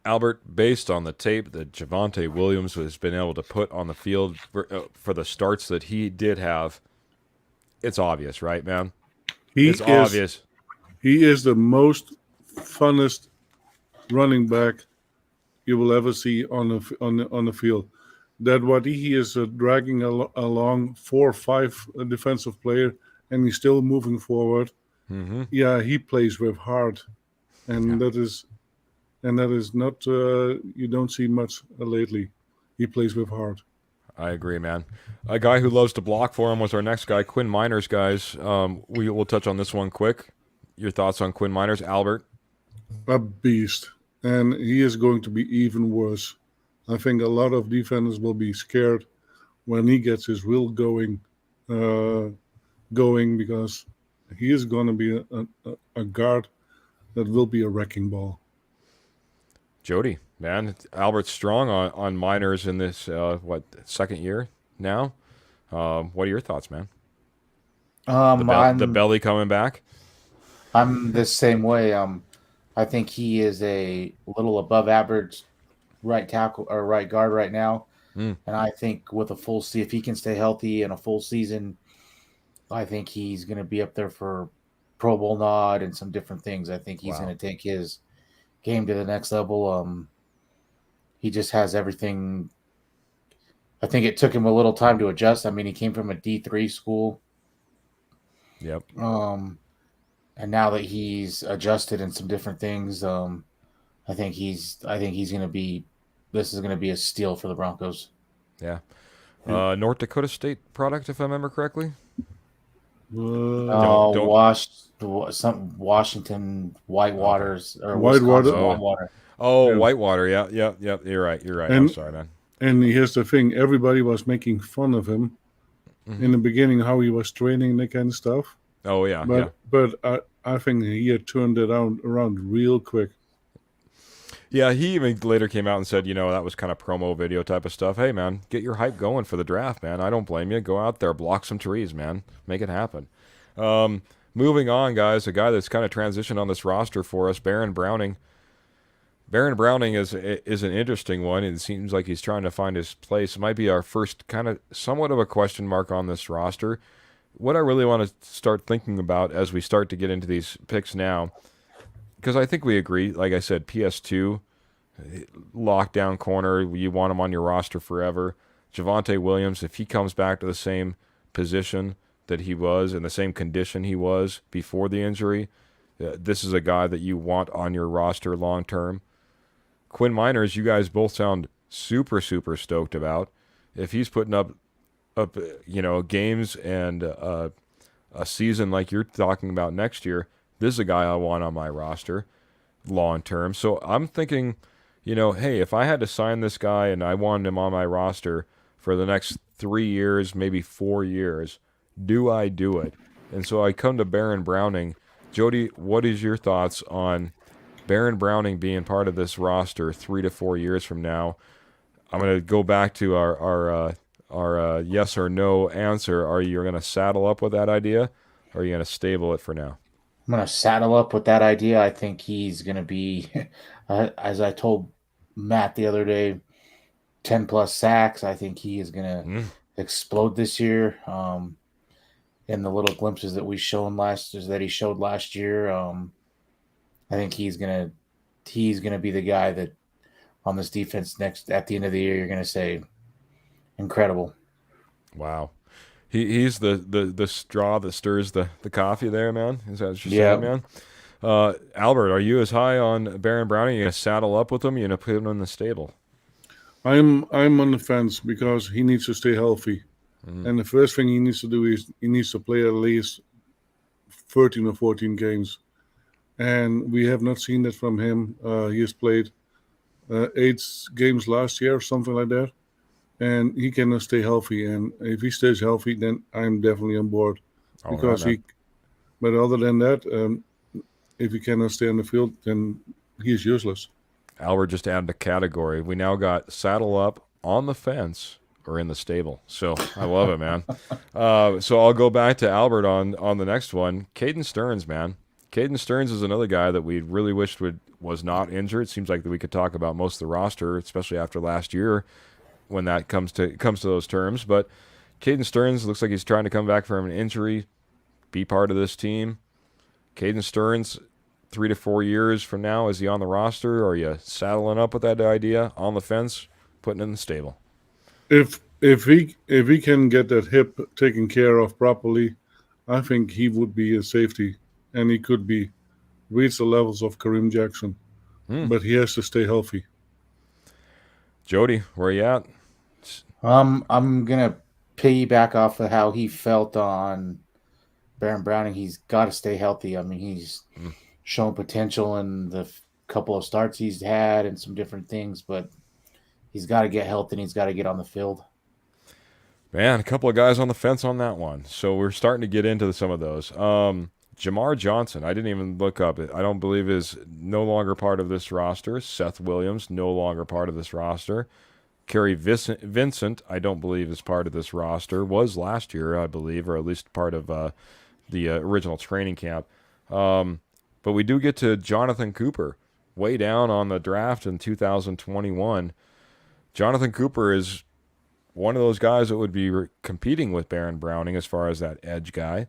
Albert, based on the tape that Javonte Williams has been able to put on the field for the starts that he did have, it's obvious, right, man? It's obvious. He is the most funnest running back you will ever see on the field. That what he is dragging along 4 or 5 defensive player, and he's still moving forward. Mm-hmm. Yeah, he plays with heart, and Yeah. that is not you don't see much lately. He plays with heart. I agree, man. A guy who loves to block for him was our next guy, Quinn Miners, guys. We will touch on this one quick. Your thoughts on Quinn Miners, Albert? A beast, and he is going to be even worse. I think a lot of defenders will be scared when he gets his wheel going, because he is going to be a guard that will be a wrecking ball. Jody, man, Albert's strong on Miners in this second year now. What are your thoughts, man? The belly coming back. I'm the same way. I think he is a little above average right tackle or right guard right now, and I think with if he can stay healthy in a full season, I think he's going to be up there for Pro Bowl nod and some different things. I think he's going to take his game to the next level. He just has everything. I think it took him a little time to adjust. I mean, he came from a D3 school. Yep. And now that he's adjusted in some different things, I think he's going to be. This is going to be a steal for the Broncos. Yeah. North Dakota State product, if I remember correctly. Some Washington Whitewaters or Whitewater. Whitewater. Oh, yeah. Whitewater. Yeah. You're right. I'm sorry, man. And here's the thing: everybody was making fun of him in the beginning, how he was training that kind of stuff. Oh yeah. But I think he had turned it around real quick. Yeah, he even later came out and said, that was kind of promo video type of stuff. Hey, man, get your hype going for the draft, man. I don't blame you. Go out there, block some trees, man. Make it happen. Moving on, guys, a guy that's kind of transitioned on this roster for us, Baron Browning. Baron Browning is an interesting one. It seems like he's trying to find his place. It might be our first kind of somewhat of a question mark on this roster. What I really want to start thinking about as we start to get into these picks now, because I think we agree, like I said, PS2, lockdown corner, you want him on your roster forever. Javonte Williams, if he comes back to the same position that he was in the same condition he was before the injury, this is a guy that you want on your roster long term. Quinn Miners, you guys both sound super, super stoked about. If he's putting up games and a season like you're talking about next year, this is a guy I want on my roster long term. So I'm thinking, hey, if I had to sign this guy and I wanted him on my roster for the next 3 years, maybe 4 years, do I do it? And so I come to Baron Browning. Jody, what is your thoughts on Baron Browning being part of this roster 3 to 4 years from now? I'm going to go back to our yes or no answer. Are you going to saddle up with that idea, or are you going to stable it for now? I'm going to saddle up with that idea. I think he's going to be, as I told Matt the other day, 10 plus sacks. I think he is going to explode this year. In the little glimpses that he showed last year, I think he's gonna be the guy that on this defense at the end of the year you're gonna say incredible. Wow, he's the straw that stirs the coffee there, man. Is that what you're saying, man? Albert, are you as high on Baron Browning? You gonna saddle up with him? You gonna put him in the stable? I'm on the fence because he needs to stay healthy. And the first thing he needs to do is he needs to play at least 13 or 14 games. And we have not seen that from him. He has played 8 games last year or something like that. And he cannot stay healthy. And if he stays healthy, then I'm definitely on board. But other than that, if he cannot stay on the field, then he's useless. Albert just added a category. We now got saddle up, on the fence, or in the stable. So I love it, man. So I'll go back to Albert on the next one. Caden Stearns, man. Caden Stearns is another guy that we really wished was not injured. It seems like that we could talk about most of the roster, especially after last year, when that comes to those terms. But Caden Stearns looks like he's trying to come back from an injury, be part of this team. Caden Stearns, 3 to 4 years from now, is he on the roster? Or are you saddling up with that idea, on the fence, putting it in the stable? If he can get that hip taken care of properly, I think he would be a safety, and he could reach the levels of Kareem Jackson. But he has to stay healthy. Jody, where are you at? I'm gonna piggyback off of how he felt on Baron Browning. He's got to stay healthy. I mean, he's shown potential in the couple of starts he's had and some different things, but he's got to get healthy and he's got to get on the field. Man, a couple of guys on the fence on that one. So we're starting to get into some of those. Jamar Johnson, I didn't even look up. I don't believe is no longer part of this roster. Seth Williams, no longer part of this roster. Kerry Vincent, I don't believe is part of this roster. Was last year, I believe, or at least part of the original training camp. But we do get to Jonathan Cooper, way down on the draft in 2021. Jonathan Cooper is one of those guys that would be competing with Baron Browning as far as that edge guy.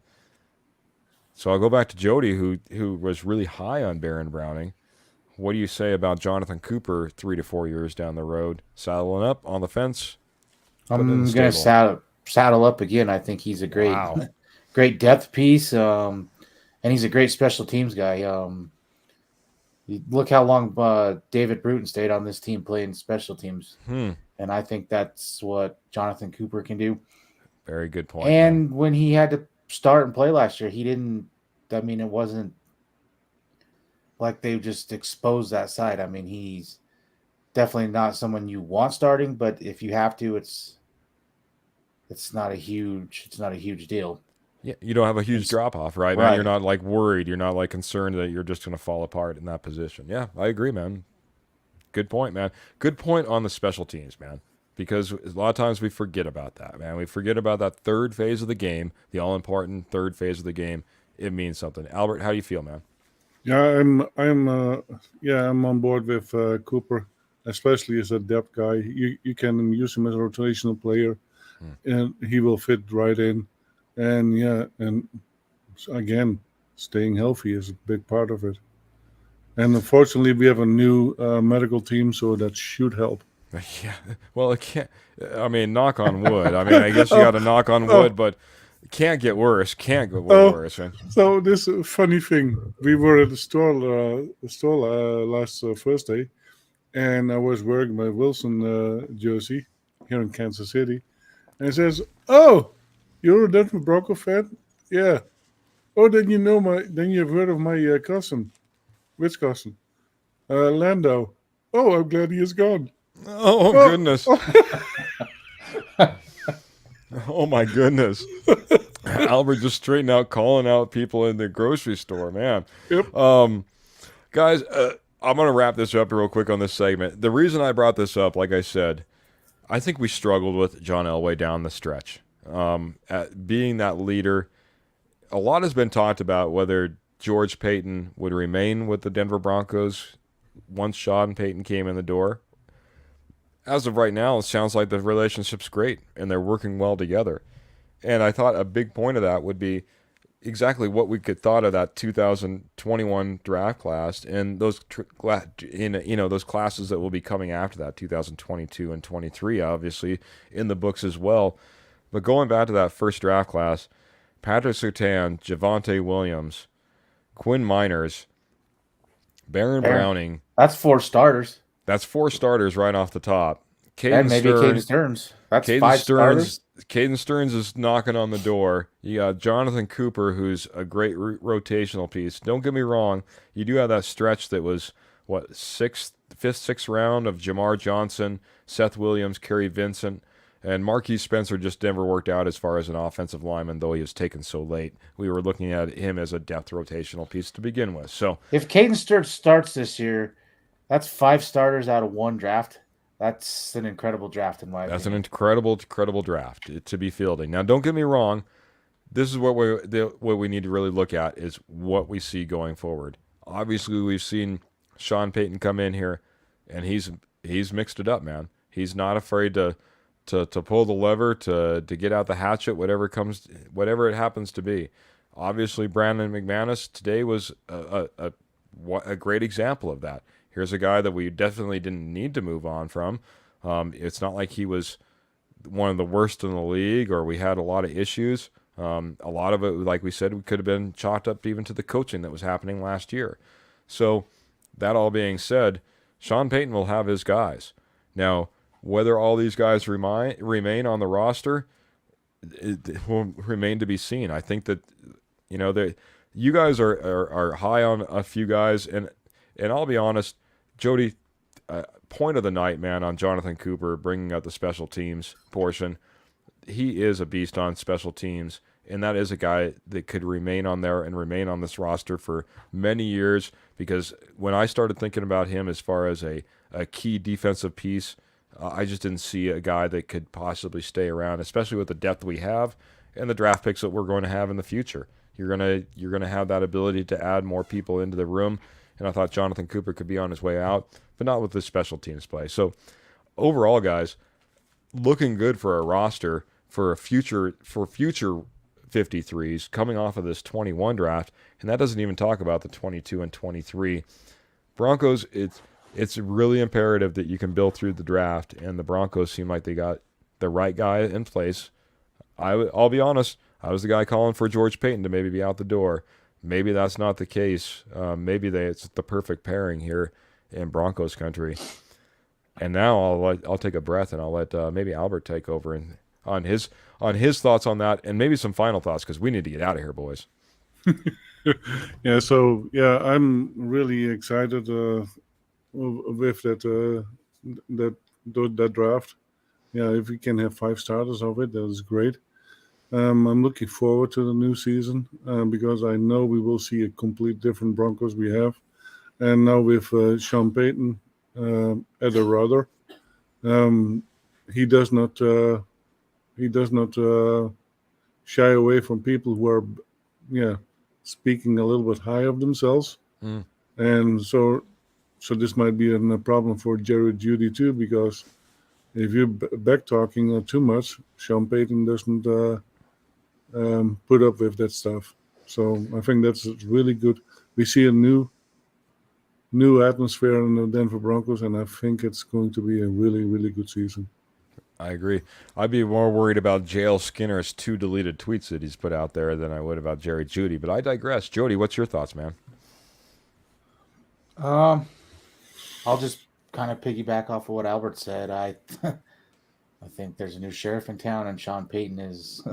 So I'll go back to Jody, who was really high on Baron Browning. What do you say about Jonathan Cooper 3 to 4 years down the road? Saddling up, on the fence? I'm going to saddle up again. I think he's a great depth piece, and he's a great special teams guy. Look how long David Bruton stayed on this team playing special teams. And I think that's what Jonathan Cooper can do. Very good point. And when he had to start and play last year, he didn't – I mean, it wasn't like they just exposed that side. I mean, he's definitely not someone you want starting, but if you have to, it's not a huge deal. Yeah, you don't have a huge drop off, right? Man, you're not like worried. You're not like concerned that you're just going to fall apart in that position. Yeah, I agree, man. Good point, man. Good point on the special teams, man. Because a lot of times we forget about that, man. We forget about that third phase of the game, the all-important third phase of the game. It means something. Albert, how do you feel, man? Yeah, I'm on board with Cooper, especially as a depth guy. You can use him as a rotational player, and he will fit right in. And again, staying healthy is a big part of it. And unfortunately, we have a new medical team, so that should help. Yeah, well, it can't. I mean, knock on wood. I mean, I guess you got to knock on wood, but it can't get worse. Can't get worse. Man. So this funny thing, we were at the store last Thursday, and I was wearing my Wilson jersey here in Kansas City, and it says, "Oh, you're a Denver Bronco fan? Yeah. Oh, then you've heard of my cousin. Which cousin? Lando. Oh, I'm glad he is gone." Oh goodness. Oh my goodness. Albert just straightened out calling out people in the grocery store, man. Yep. Guys, I'm going to wrap this up real quick on this segment. The reason I brought this up, like I said, I think we struggled with John Elway down the stretch. At being that leader, a lot has been talked about whether George Paton would remain with the Denver Broncos once Sean Payton came in the door. As of right now, it sounds like the relationship's great and they're working well together. And I thought a big point of that would be exactly what we could thought of that 2021 draft class and those those classes that will be coming after that, 2022 and 23, obviously in the books as well. But going back to that first draft class, Patrick Surtain, Javonte Williams, Quinn Miners, Baron Browning. That's 4 starters. That's 4 starters right off the top. And maybe Caden Stearns. That's 5 starters. Caden Stearns is knocking on the door. You got Jonathan Cooper, who's a great rotational piece. Don't get me wrong. You do have that stretch that was, fifth, sixth round of Jamar Johnson, Seth Williams, Kerry Vincent, And Marquise Spencer just never worked out as far as an offensive lineman, though he was taken so late. We were looking at him as a depth rotational piece to begin with. So If Caden Sturp starts this year, that's 5 starters out of 1 draft. That's an incredible draft in my that's an opinion. incredible draft to be fielding. Now, don't get me wrong. This is what we need to really look at is what we see going forward. Obviously, we've seen Sean Payton come in here, and he's mixed it up, man. He's not afraid to pull the lever, to get out the hatchet, whatever it happens to be. Obviously, Brandon McManus today was a great example of that. Here's a guy that we definitely didn't need to move on from. It's not like he was one of the worst in the league or we had a lot of issues. A lot of it, like we said, could have been chalked up even to the coaching that was happening last year. So that all being said, Sean Payton will have his guys. Now, whether all these guys remain on the roster, it will remain to be seen. I think that, you guys are high on a few guys, and I'll be honest, Jody, point of the night, man, on Jonathan Cooper bringing up the special teams portion. He is a beast on special teams, and that is a guy that could remain on there and remain on this roster for many years, because when I started thinking about him as far as a key defensive piece, I just didn't see a guy that could possibly stay around, especially with the depth we have and the draft picks that we're going to have in the future. You're gonna have that ability to add more people into the room, and I thought Jonathan Cooper could be on his way out, but not with the special teams play. So overall, guys, looking good for a roster for future 53s coming off of this 21 draft, and that doesn't even talk about the 22 and 23. Broncos, it's really imperative that you can build through the draft, and the Broncos seem like they got the right guy in place. I'll be honest, I was the guy calling for George Payton to maybe be out the door. Maybe that's not the case. Maybe it's the perfect pairing here in Broncos country. And now I'll take a breath and I'll let maybe Albert take over and on his thoughts on that, and maybe some final thoughts, because we need to get out of here, boys. I'm really excited with that draft. Yeah, if we can have 5 starters of it, that is great. I'm looking forward to the new season because I know we will see a complete different Broncos we have, and now with Sean Payton at the rudder, he does not shy away from people who are speaking a little bit high of themselves, and so this might be a problem for Jerry Jeudy too, because if you're back talking too much, Sean Payton doesn't put up with that stuff. So I think that's really good. We see a new atmosphere in the Denver Broncos, and I think it's going to be a really, really good season. I agree. I'd be more worried about J.L. Skinner's 2 deleted tweets that he's put out there than I would about Jerry Jeudy, but I digress. Jody, what's your thoughts, man? I'll just kind of piggyback off of what Albert said. I think there's a new sheriff in town, and Sean Payton is,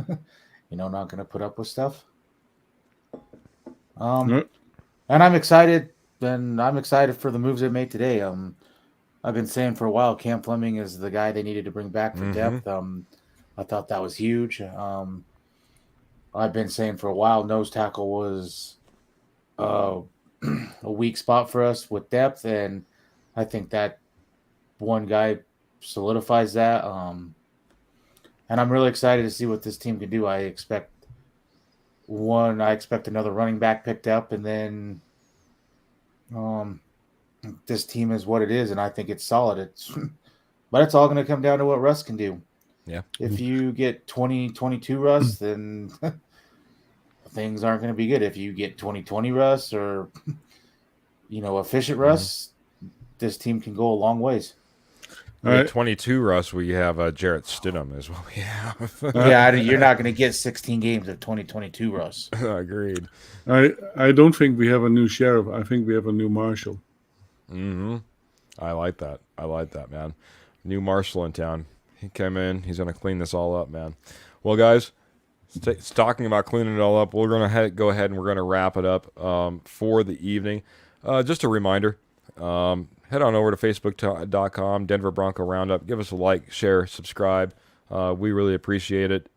not going to put up with stuff. And I'm excited. And I'm excited for the moves they made today. I've been saying for a while, Cam Fleming is the guy they needed to bring back for depth. I thought that was huge. I've been saying for a while, nose tackle was a weak spot for us with depth, and I think that one guy solidifies that. And I'm really excited to see what this team can do. I expect another running back picked up, and then this team is what it is, and I think it's solid. But it's all going to come down to what Russ can do. Yeah. If you get 2022 Russ, then things aren't going to be good. If you get 2020 Russ or efficient Russ, this team can go a long ways. At 22 Russ, we have Jarrett Stidham is what we have. You're not going to get 16 games of 2022 Russ. Agreed. I don't think we have a new sheriff. I think we have a new marshal. I like that, man. New marshal in town. He came in. He's going to clean this all up, man. Well, guys, talking about cleaning it all up, we're going to go ahead and we're going to wrap it up for the evening. Just a reminder, head on over to facebook.com, Denver Bronco Roundup. Give us a like, share, subscribe. We really appreciate it.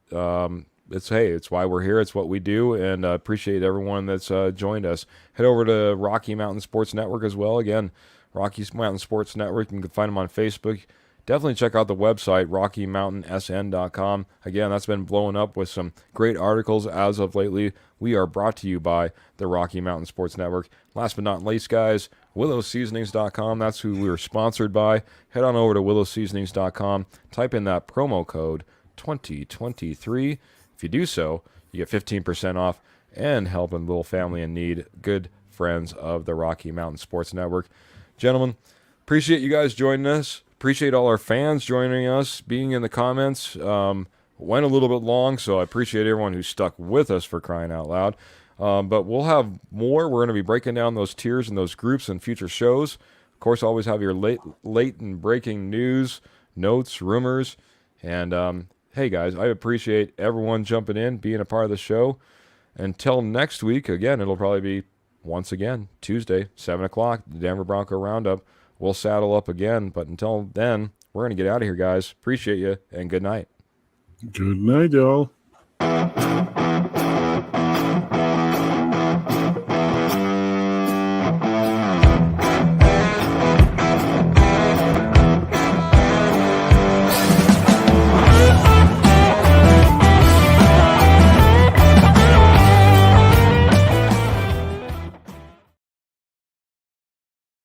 It's why we're here. It's what we do, and appreciate everyone that's joined us. Head over to Rocky Mountain Sports Network as well. Again, Rocky Mountain Sports Network. You can find them on Facebook. Definitely check out the website, RockyMountainSN.com. Again, that's been blowing up with some great articles as of lately. We are brought to you by the Rocky Mountain Sports Network. Last but not least, guys, WillowSeasonings.com. That's who we are sponsored by. Head on over to WillowSeasonings.com. Type in that promo code 2023. If you do so, you get 15% off and help a little family in need. Good friends of the Rocky Mountain Sports Network. Gentlemen, appreciate you guys joining us. Appreciate all our fans joining us, being in the comments. Went a little bit long, so I appreciate everyone who stuck with us, for crying out loud. But we'll have more. We're going to be breaking down those tiers and those groups in future shows. Of course, always have your late and breaking news, notes, rumors. And hey, guys, I appreciate everyone jumping in, being a part of the show. Until next week, again, it'll probably be, once again, Tuesday, 7 o'clock, the Denver Bronco Roundup. We'll saddle up again, but until then, we're going to get out of here, guys. Appreciate you, and good night. Good night, y'all.